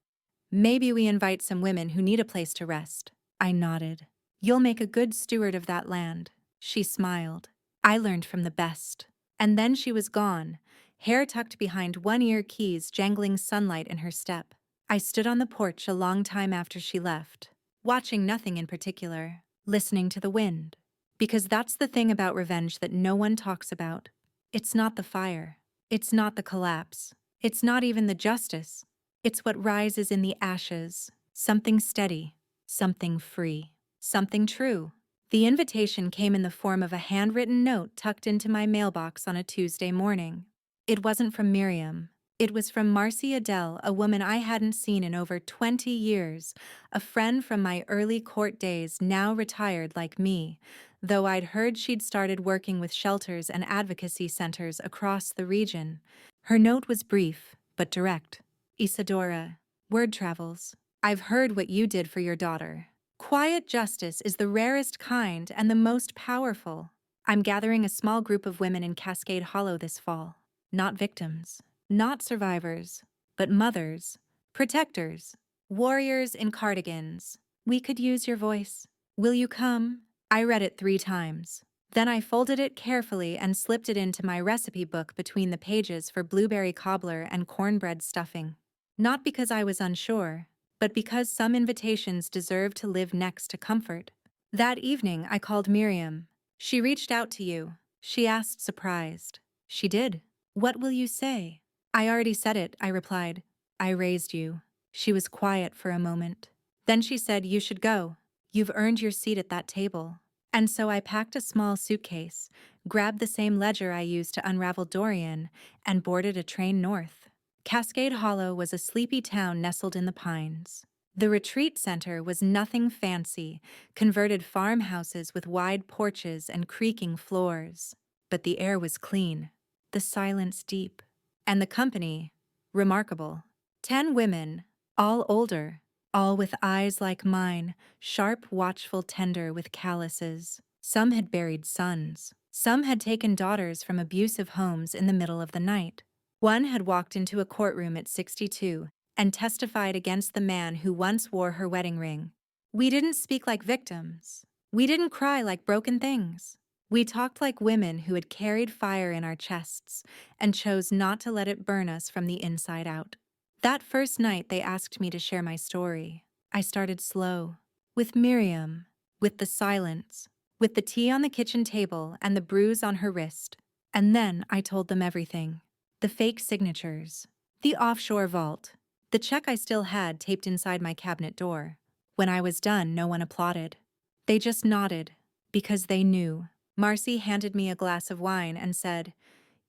maybe we invite some women who need a place to rest." I nodded. "You'll make a good steward of that land." She smiled. "I learned from the best." And then she was gone, hair tucked behind one ear, keys jangling, sunlight in her step. I stood on the porch a long time after she left, watching nothing in particular, listening to the wind. Because that's the thing about revenge that no one talks about. It's not the fire. It's not the collapse. It's not even the justice. It's what rises in the ashes. Something steady. Something free. Something true. The invitation came in the form of a handwritten note tucked into my mailbox on a Tuesday morning. It wasn't from Miriam. It was from Marcy Adele, a woman I hadn't seen in over 20 years, a friend from my early court days, now retired like me, though I'd heard she'd started working with shelters and advocacy centers across the region. Her note was brief, but direct. "Isadora, word travels. I've heard what you did for your daughter. Quiet justice is the rarest kind and the most powerful. I'm gathering a small group of women in Cascade Hollow this fall. Not victims, not survivors, but mothers, protectors, warriors in cardigans. We could use your voice. Will you come?" I read it 3 times. Then I folded it carefully and slipped it into my recipe book between the pages for blueberry cobbler and cornbread stuffing. Not because I was unsure, but because some invitations deserve to live next to comfort. That evening, I called Miriam. "She reached out to you," She asked, surprised. She did. What will you say? I already said it, I replied. I raised you. She was quiet for a moment. Then she said, you should go. You've earned your seat at that table. And so I packed a small suitcase, grabbed the same ledger I used to unravel Dorian, and boarded a train north. Cascade Hollow was a sleepy town nestled in the pines. The retreat center was nothing fancy, converted farmhouses with wide porches and creaking floors. But the air was clean, the silence deep, and the company remarkable. 10 women, all older, all with eyes like mine, sharp, watchful, tender with calluses. Some had buried sons. Some had taken daughters from abusive homes in the middle of the night. One had walked into a courtroom at 62 and testified against the man who once wore her wedding ring. We didn't speak like victims. We didn't cry like broken things. We talked like women who had carried fire in our chests and chose not to let it burn us from the inside out. That first night, they asked me to share my story. I started slow, with Miriam, with the silence, with the tea on the kitchen table and the bruise on her wrist. And then I told them everything. The fake signatures, the offshore vault, the check I still had taped inside my cabinet door. When I was done, no one applauded. They just nodded, because they knew. Marcy handed me a glass of wine and said,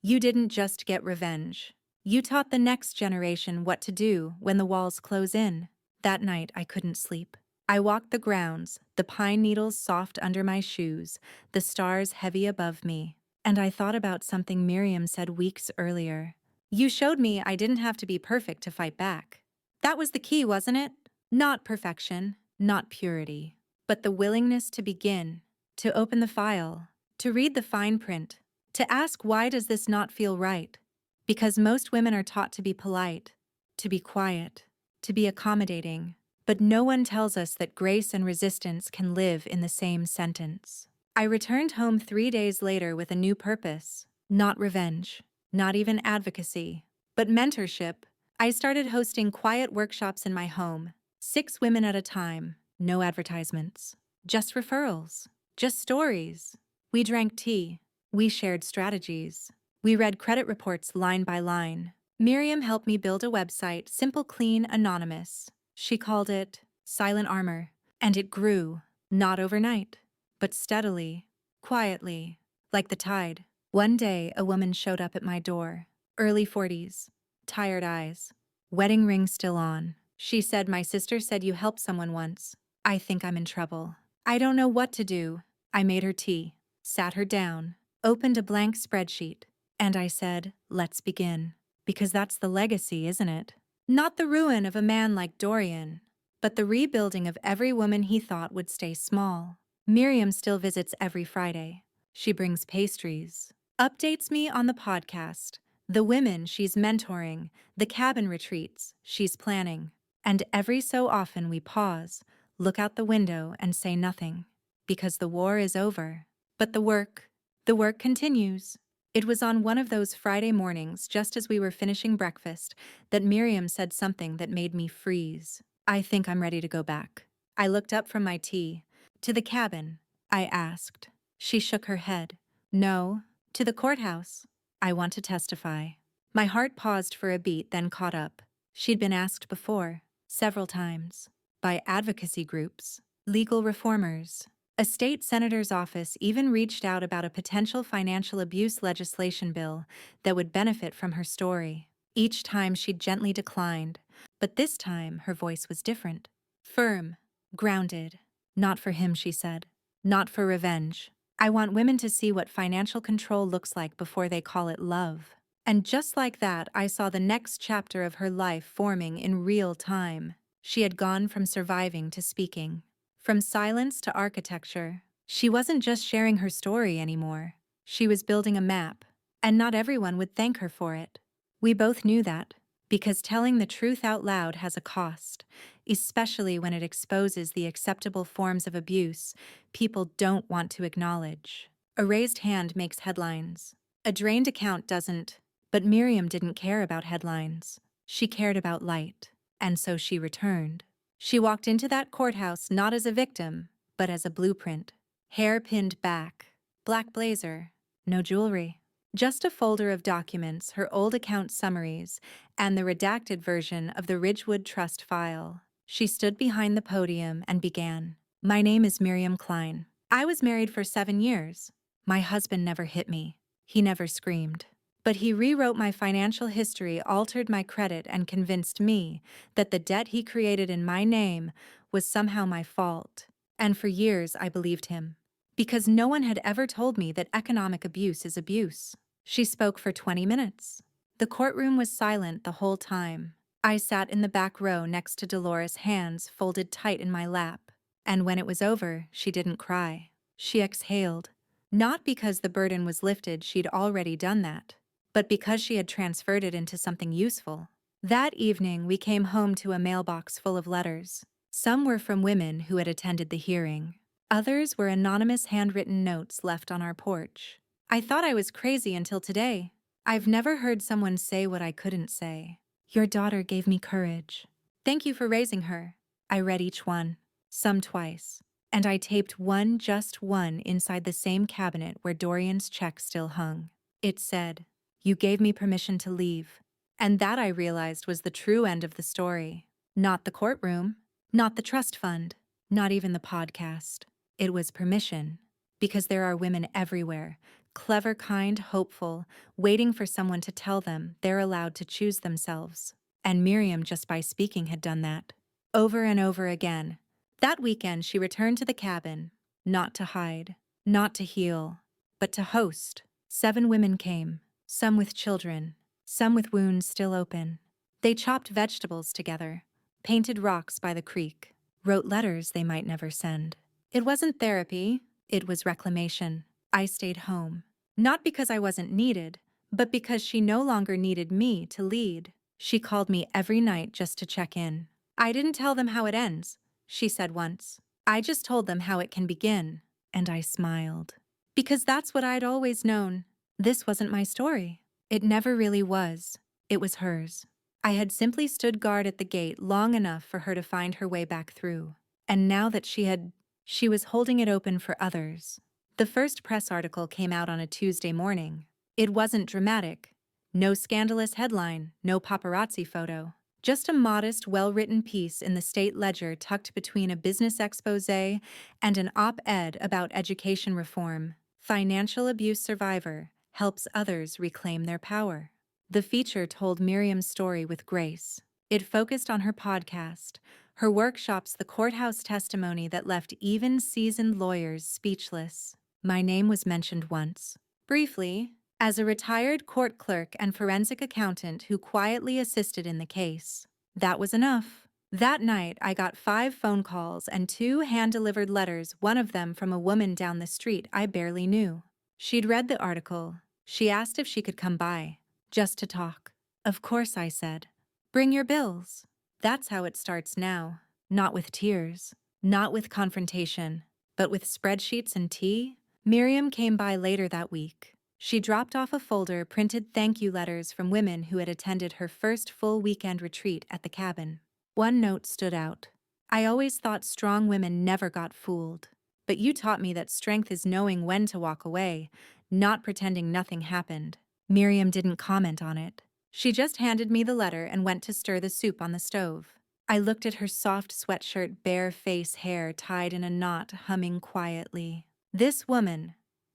you didn't just get revenge. You taught the next generation what to do when the walls close in. That night, I couldn't sleep. I walked the grounds, the pine needles soft under my shoes, the stars heavy above me. And I thought about something Miriam said weeks earlier. You showed me I didn't have to be perfect to fight back. That was the key, wasn't it? Not perfection, not purity, but the willingness to begin, to open the file, to read the fine print, to ask, why does this not feel right? Because most women are taught to be polite, to be quiet, to be accommodating, but no one tells us that grace and resistance can live in the same sentence. I returned home 3 days later with a new purpose, not revenge, not even advocacy, but mentorship. I started hosting quiet workshops in my home, 6 women at a time, no advertisements, just referrals, just stories. We drank tea, we shared strategies. We read credit reports line by line. Miriam helped me build a website, simple, clean, anonymous. She called it Silent Armor, and it grew, not overnight, but steadily, quietly, like the tide. One day, a woman showed up at my door, early 40s, tired eyes, wedding ring still on. She said, my sister said you helped someone once. I think I'm in trouble. I don't know what to do. I made her tea, sat her down, opened a blank spreadsheet. And I said, let's begin. Because that's the legacy, isn't it? Not the ruin of a man like Dorian, but the rebuilding of every woman he thought would stay small. Miriam still visits every Friday. She brings pastries, updates me on the podcast, the women she's mentoring, the cabin retreats she's planning. And every so often we pause, look out the window and say nothing. Because the war is over. But the work continues. It was on one of those Friday mornings, just as we were finishing breakfast, that Miriam said something that made me freeze. I think I'm ready to go back. I looked up from my tea. To the cabin, I asked. She shook her head. No, to the courthouse. I want to testify. My heart paused for a beat, then caught up. She'd been asked before, several times, by advocacy groups, legal reformers. A state senator's office even reached out about a potential financial abuse legislation bill that would benefit from her story. Each time she'd gently declined, but this time her voice was different. Firm, grounded. Not for him, she said. Not for revenge. I want women to see what financial control looks like before they call it love. And just like that, I saw the next chapter of her life forming in real time. She had gone from surviving to speaking. From silence to architecture. She wasn't just sharing her story anymore. She was building a map, and not everyone would thank her for it. We both knew that, because telling the truth out loud has a cost, especially when it exposes the acceptable forms of abuse people don't want to acknowledge. A raised hand makes headlines. A drained account doesn't, but Miriam didn't care about headlines. She cared about light, and so she returned. She walked into that courthouse not as a victim, but as a blueprint. Hair pinned back, black blazer, no jewelry. Just a folder of documents, her old account summaries, and the redacted version of the Ridgewood Trust file. She stood behind the podium and began. My name is Miriam Klein. I was married for 7 years. My husband never hit me. He never screamed. But he rewrote my financial history, altered my credit, and convinced me that the debt he created in my name was somehow my fault. And for years I believed him. Because no one had ever told me that economic abuse is abuse. She spoke for 20 minutes. The courtroom was silent the whole time. I sat in the back row next to Dolores, hands folded tight in my lap. And when it was over, she didn't cry. She exhaled. Not because the burden was lifted, she'd already done that, but because she had transferred it into something useful. That evening, we came home to a mailbox full of letters. Some were from women who had attended the hearing. Others were anonymous handwritten notes left on our porch. I thought I was crazy until today. I've never heard someone say what I couldn't say. Your daughter gave me courage. Thank you for raising her. I read each one, some twice, and I taped one, just one, inside the same cabinet where Dorian's check still hung. It said, "You gave me permission to leave." And that, I realized, was the true end of the story. Not the courtroom, not the trust fund, not even the podcast. It was permission. Because there are women everywhere, clever, kind, hopeful, waiting for someone to tell them they're allowed to choose themselves. And Miriam, just by speaking, had done that. Over and over again. That weekend, she returned to the cabin, not to hide, not to heal, but to host. 7 women came, some with children, some with wounds still open. They chopped vegetables together, painted rocks by the creek, wrote letters they might never send. It wasn't therapy, it was reclamation. I stayed home, not because I wasn't needed, but because she no longer needed me to lead. She called me every night just to check in. I didn't tell them how it ends, she said once. I just told them how it can begin. And I smiled. Because that's what I'd always known. This wasn't my story. It never really was. It was hers. I had simply stood guard at the gate long enough for her to find her way back through. And now that she was holding it open for others. The first press article came out on a Tuesday morning. It wasn't dramatic. No scandalous headline, no paparazzi photo. Just a modest, well-written piece in the State Ledger tucked between a business expose and an op-ed about education reform. Financial abuse survivor helps others reclaim their power. The feature told Miriam's story with grace. It focused on her podcast, her workshops, the courthouse testimony that left even seasoned lawyers speechless. My name was mentioned once, briefly, as a retired court clerk and forensic accountant who quietly assisted in the case. That was enough. That night, I got 5 phone calls and 2 hand-delivered letters, one of them from a woman down the street I barely knew. She'd read the article. She asked if she could come by, just to talk. Of course, I said. Bring your bills. That's how it starts now. Not with tears, not with confrontation, but with spreadsheets and tea. Miriam came by later that week. She dropped off a folder, printed thank you letters from women who had attended her first full weekend retreat at the cabin. One note stood out. I always thought strong women never got fooled. But you taught me that strength is knowing when to walk away, not pretending nothing happened. Miriam didn't comment on it. She just handed me the letter and went to stir the soup on the stove. I looked at her soft sweatshirt, bare face, hair tied in a knot, humming quietly. This woman,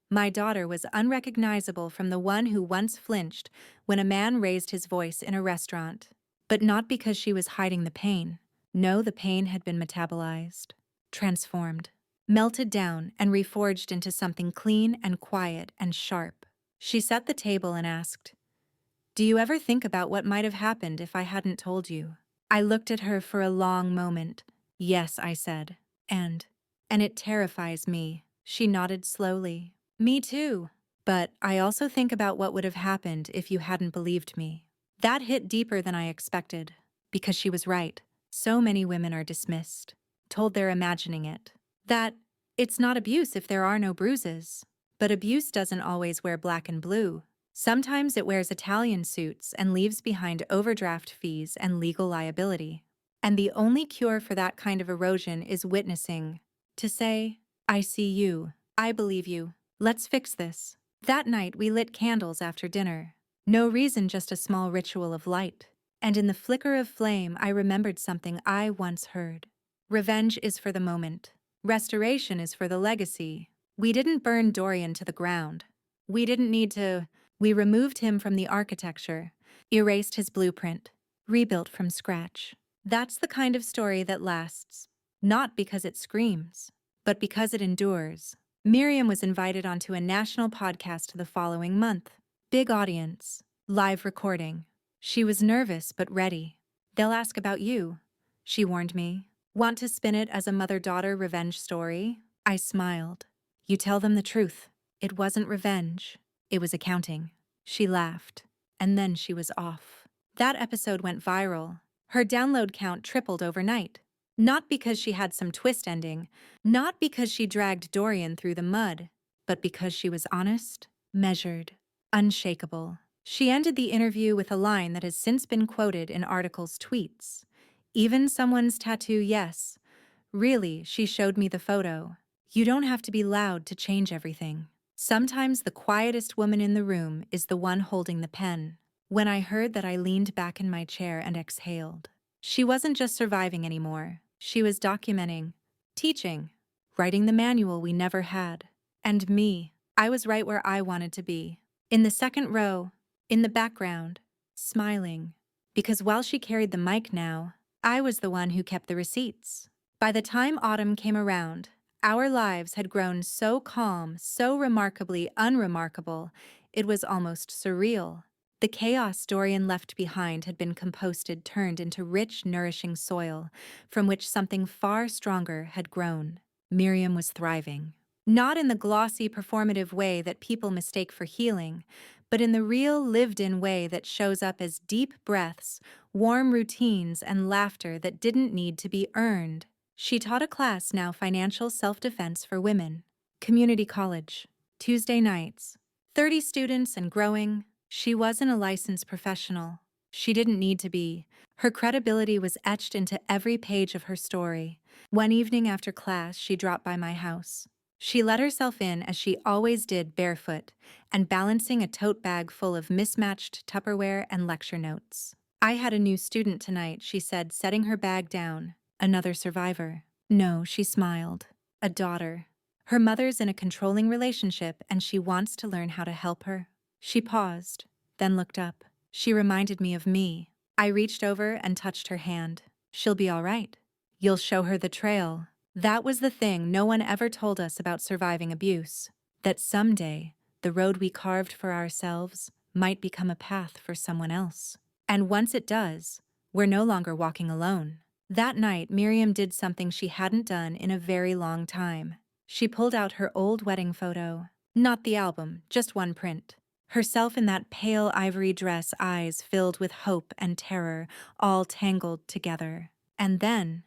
my daughter, was unrecognizable from the one who once flinched when a man raised his voice in a restaurant. But not because she was hiding the pain. No, the pain had been metabolized, transformed, melted down, and reforged into something clean and quiet and sharp. She set the table and asked, "Do you ever think about what might have happened if I hadn't told you?" I looked at her for a long moment. "Yes," I said. And it terrifies me." She nodded slowly. "Me too. But I also think about what would have happened if you hadn't believed me." That hit deeper than I expected, because she was right. So many women are dismissed, told they're imagining it, that it's not abuse if there are no bruises. But abuse doesn't always wear black and blue. Sometimes it wears Italian suits and leaves behind overdraft fees and legal liability. And the only cure for that kind of erosion is witnessing. To say, "I see you. I believe you. Let's fix this." That night we lit candles after dinner. No reason, just a small ritual of light. And in the flicker of flame, I remembered something I once heard. Revenge is for the moment. Restoration is for the legacy. We didn't burn Dorian to the ground. We didn't need to. We removed him from the architecture, erased his blueprint, rebuilt from scratch. That's the kind of story that lasts. Not because it screams, but because it endures. Miriam was invited onto a national podcast the following month. Big audience, live recording. She was nervous but ready. They'll ask about you, she warned me. Want to spin it as a mother-daughter revenge story? I smiled. You tell them the truth. It wasn't revenge. It was accounting. She laughed. And then she was off. That episode went viral. Her download count tripled overnight. Not because she had some twist ending, not because she dragged Dorian through the mud, but because she was honest, measured, unshakable. She ended the interview with a line that has since been quoted in articles, tweets. Even someone's tattoo, yes. Really, she showed me the photo. You don't have to be loud to change everything. Sometimes the quietest woman in the room is the one holding the pen. When I heard that, I leaned back in my chair and exhaled. She wasn't just surviving anymore. She was documenting, teaching, writing the manual we never had. And me, I was right where I wanted to be. In the second row, in the background, smiling. Because while she carried the mic now, I was the one who kept the receipts. By the time autumn came around, our lives had grown so calm, so remarkably unremarkable, it was almost surreal. The chaos Dorian left behind had been composted, turned into rich, nourishing soil, from which something far stronger had grown. Miriam was thriving. Not in the glossy, performative way that people mistake for healing, but in the real, lived-in way that shows up as deep breaths, warm routines, and laughter that didn't need to be earned. She taught a class now, financial self-defense for women. Community college. Tuesday nights. 30 students and growing. She wasn't a licensed professional. She didn't need to be. Her credibility was etched into every page of her story. One evening after class, she dropped by my house. She let herself in as she always did, barefoot, and balancing a tote bag full of mismatched Tupperware and lecture notes. I had a new student tonight, she said, setting her bag down. Another survivor. No, she smiled. A daughter. Her mother's in a controlling relationship and she wants to learn how to help her. She paused, then looked up. She reminded me of me. I reached over and touched her hand. She'll be all right. You'll show her the trail. That was the thing no one ever told us about surviving abuse. That someday, the road we carved for ourselves might become a path for someone else. And once it does, we're no longer walking alone. That night, Miriam did something she hadn't done in a very long time. She pulled out her old wedding photo. Not the album, just one print. Herself in that pale ivory dress, eyes filled with hope and terror, all tangled together. And then,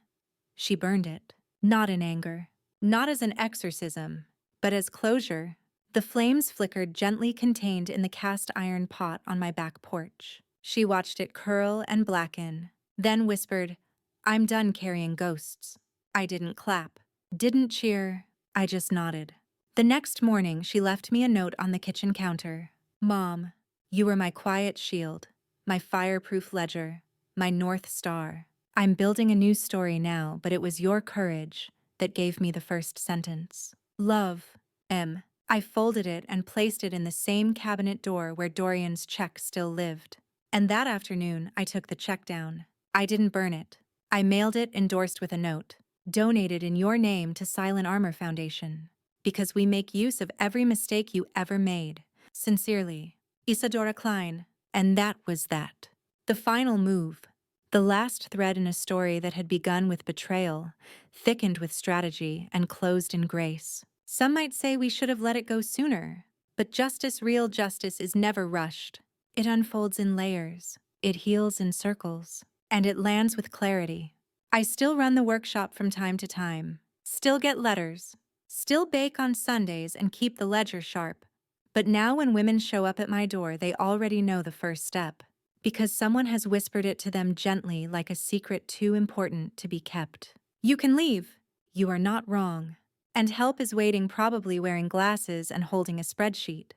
she burned it. Not in anger, not as an exorcism, but as closure. The flames flickered gently, contained in the cast iron pot on my back porch. She watched it curl and blacken, then whispered, "I'm done carrying ghosts." I didn't clap, didn't cheer, I just nodded. The next morning, she left me a note on the kitchen counter. Mom, you were my quiet shield, my fireproof ledger, my North Star. I'm building a new story now, but it was your courage that gave me the first sentence. Love, M. I folded it and placed it in the same cabinet door where Dorian's check still lived. And that afternoon, I took the check down. I didn't burn it. I mailed it, endorsed with a note. Donated in your name to Silent Armor Foundation. Because we make use of every mistake you ever made. Sincerely, Isadora Klein. And that was that. The final move. The last thread in a story that had begun with betrayal, thickened with strategy, and closed in grace. Some might say we should have let it go sooner. But justice, real justice, is never rushed. It unfolds in layers. It heals in circles. And it lands with clarity. I still run the workshop from time to time. Still get letters. Still bake on Sundays and keep the ledger sharp. But now when women show up at my door, they already know the first step. Because someone has whispered it to them gently, like a secret too important to be kept. You can leave. You are not wrong. And help is waiting, probably wearing glasses and holding a spreadsheet.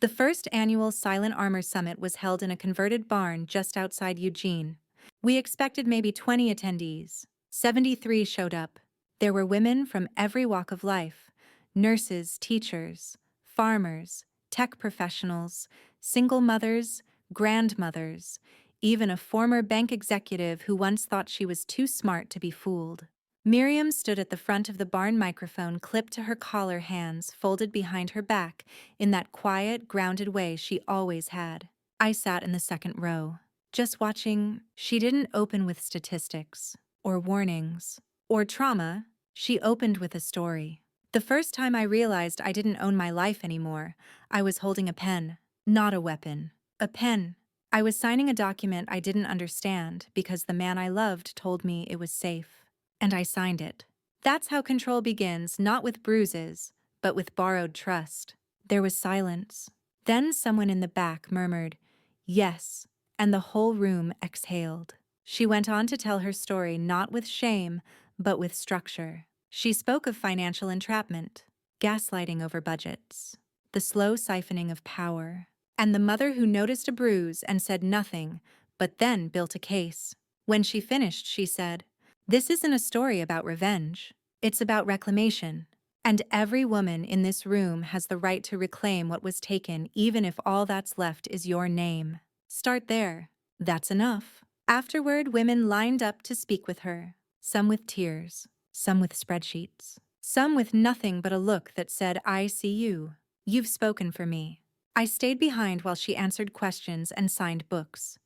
The first annual Silent Armor Summit was held in a converted barn just outside Eugene. We expected maybe 20 attendees. 73 showed up. There were women from every walk of life: nurses, teachers, farmers, tech professionals, single mothers, grandmothers, even a former bank executive who once thought she was too smart to be fooled. Miriam stood at the front of the barn, microphone clipped to her collar, hands folded behind her back in that quiet, grounded way she always had. I sat in the second row, just watching. She didn't open with statistics, or warnings, or trauma. She opened with a story. The first time I realized I didn't own my life anymore, I was holding a pen, not a weapon. A pen. I was signing a document I didn't understand because the man I loved told me it was safe. And I signed it. That's how control begins, not with bruises, but with borrowed trust. There was silence. Then someone in the back murmured, "Yes," and the whole room exhaled. She went on to tell her story, not with shame, but with structure. She spoke of financial entrapment, gaslighting over budgets, the slow siphoning of power, and the mother who noticed a bruise and said nothing, but then built a case. When she finished, she said, "This isn't a story about revenge. It's about reclamation. And every woman in this room has the right to reclaim what was taken, even if all that's left is your name. Start there. That's enough." Afterward, women lined up to speak with her, some with tears, some with spreadsheets, some with nothing but a look that said, "I see you. You've spoken for me." I stayed behind while she answered questions and signed books.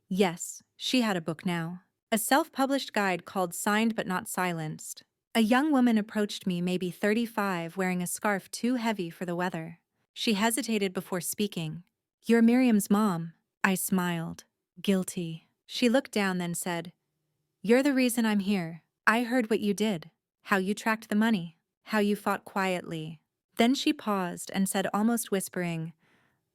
Yes, she had a book now. A self-published guide called Signed But Not Silenced. A young woman approached me, maybe 35, wearing a scarf too heavy for the weather. She hesitated before speaking. "You're Miriam's mom." I smiled. Guilty. She looked down, then said, "You're the reason I'm here. I heard what you did, how you tracked the money, how you fought quietly." Then she paused and said, almost whispering,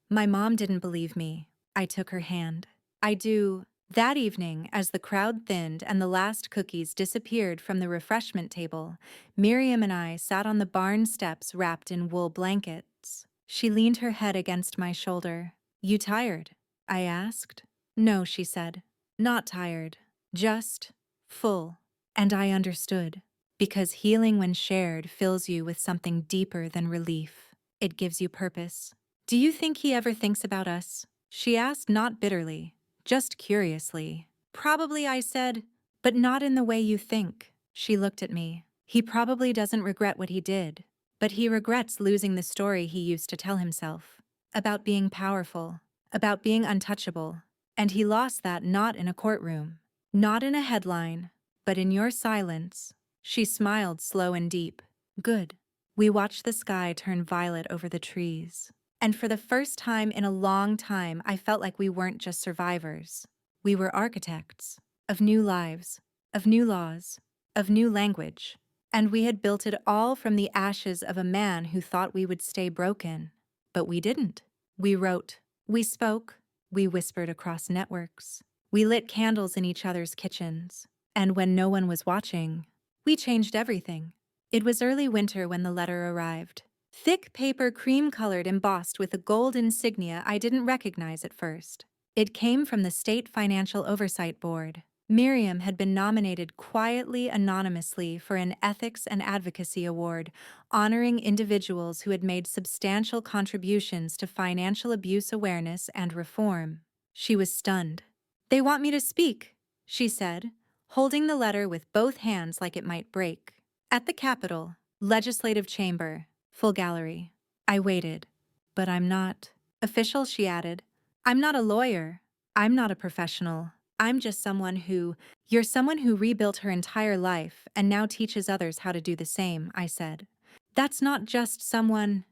"My mom didn't believe me." I took her hand. I do. That evening, as the crowd thinned and the last cookies disappeared from the refreshment table, Miriam and I sat on the barn steps wrapped in wool blankets. She leaned her head against my shoulder. "You tired?" I asked. "No," she said. "Not tired. Just full." And I understood. Because healing, when shared, fills you with something deeper than relief. It gives you purpose. "Do you think he ever thinks about us?" she asked, not bitterly, just curiously. "Probably," I said, "but not in the way you think." She looked at me. "He probably doesn't regret what he did, but he regrets losing the story he used to tell himself. About being powerful, about being untouchable. And he lost that not in a courtroom, not in a headline, but in your silence." She smiled, slow and deep. "Good." We watched the sky turn violet over the trees. And for the first time in a long time, I felt like we weren't just survivors. We were architects of new lives, of new laws, of new language. And we had built it all from the ashes of a man who thought we would stay broken. But we didn't. We wrote, we spoke, we whispered across networks. We lit candles in each other's kitchens. And when no one was watching, we changed everything. It was early winter when the letter arrived. Thick paper, cream-colored, embossed with a gold insignia I didn't recognize at first. It came from the State Financial Oversight Board. Miriam had been nominated quietly, anonymously, for an Ethics and Advocacy Award, honoring individuals who had made substantial contributions to financial abuse awareness and reform. She was stunned. "They want me to speak," she said, holding the letter with both hands like it might break. "At the Capitol, Legislative Chamber. Full gallery." I waited. "But I'm not official," she added. "I'm not a lawyer. I'm not a professional. I'm just someone who—" "You're someone who rebuilt her entire life and now teaches others how to do the same," I said. "That's not just someone.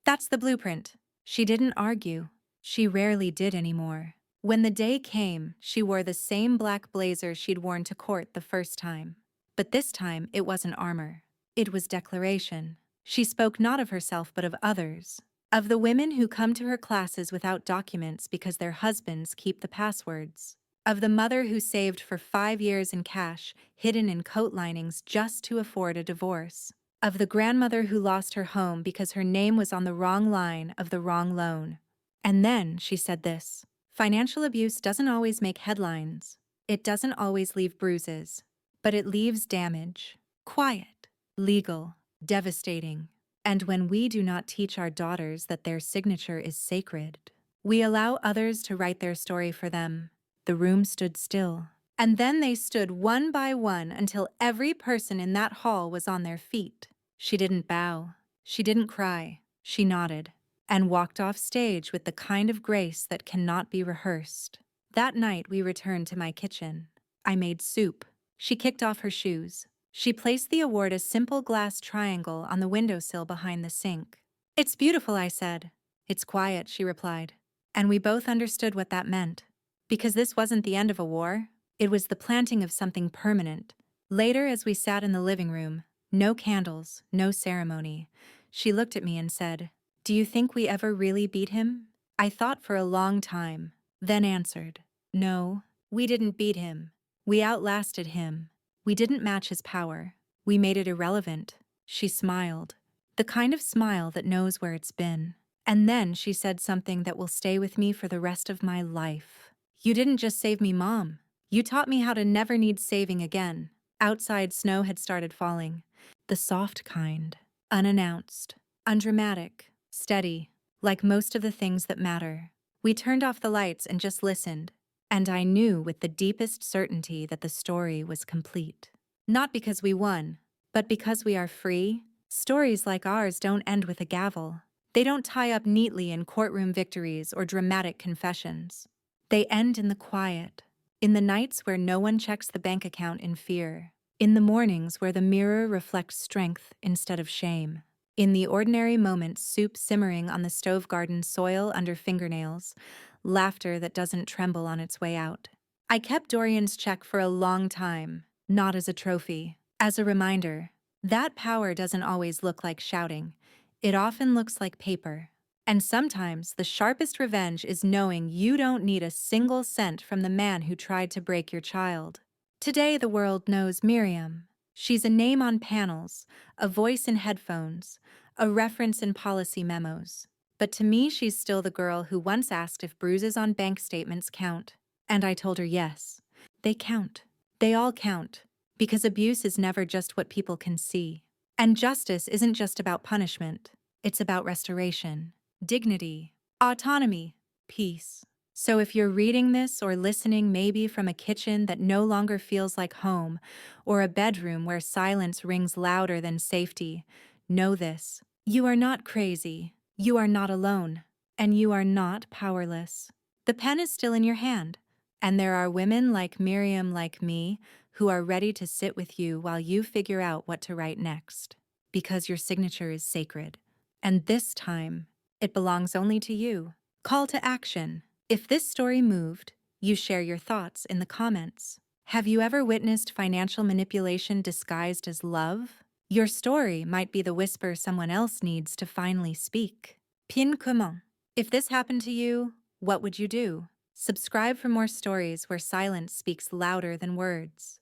That's the blueprint." She didn't argue. She rarely did anymore. When the day came, she wore the same black blazer she'd worn to court the first time. But this time, it wasn't armor. It was declaration. She spoke not of herself but of others. Of the women who come to her classes without documents because their husbands keep the passwords. Of the mother who saved for 5 years in cash, hidden in coat linings just to afford a divorce. of the grandmother who lost her home because her name was on the wrong line of the wrong loan. And then she said this: financial abuse doesn't always make headlines. It doesn't always leave bruises, but it leaves damage. Quiet, legal, devastating. And when we do not teach our daughters that their signature is sacred, we allow others to write their story for them. The room stood still. And then they stood one by one until every person in that hall was on their feet. She didn't bow. She didn't cry. She nodded and walked off stage with the kind of grace that cannot be rehearsed. That night we returned to my kitchen. I made soup. She kicked off her shoes. She placed the award, a simple glass triangle, on the windowsill behind the sink. "It's beautiful," I said. "It's quiet," she replied. And we both understood what that meant. Because this wasn't the end of a war. It was the planting of something permanent. Later, as we sat in the living room, no candles, no ceremony, she looked at me and said, "Do you think we ever really beat him?" I thought for a long time, then answered, "No, we didn't beat him. We outlasted him. We didn't match his power. We made it irrelevant." She smiled, the kind of smile that knows where it's been. And then she said something that will stay with me for the rest of my life. "You didn't just save me, Mom. You taught me how to never need saving again." Outside, snow had started falling. The soft kind, unannounced, undramatic, steady, like most of the things that matter. We turned off the lights and just listened, and I knew with the deepest certainty that the story was complete. Not because we won, but because we are free. Stories like ours don't end with a gavel. They don't tie up neatly in courtroom victories or dramatic confessions. They end in the quiet. In the nights where no one checks the bank account in fear. In the mornings where the mirror reflects strength instead of shame. In the ordinary moments, soup simmering on the stove garden soil under fingernails, laughter that doesn't tremble on its way out. I kept Dorian's check for a long time, not as a trophy, as a reminder. That power doesn't always look like shouting. It often looks like paper. And sometimes the sharpest revenge is knowing you don't need a single cent from the man who tried to break your child. Today the world knows Miriam. She's a name on panels, a voice in headphones, a reference in policy memos. But to me, she's still the girl who once asked if bruises on bank statements count. And I told her yes, they count. They all count. Because abuse is never just what people can see. And justice isn't just about punishment. It's about restoration. Dignity, autonomy, peace. So if you're reading this or listening maybe from a kitchen that no longer feels like home, or a bedroom where silence rings louder than safety, know this: you are not crazy, you are not alone, and you are not powerless. The pen is still in your hand, and there are women like Miriam, like me, who are ready to sit with you while you figure out what to write next. Because your signature is sacred. And this time, it belongs only to you. Call to action. If this story moved, you share your thoughts in the comments. Have you ever witnessed financial manipulation disguised as love? Your story might be the whisper someone else needs to finally speak. Pin comment. If this happened to you, what would you do? Subscribe for more stories where silence speaks louder than words.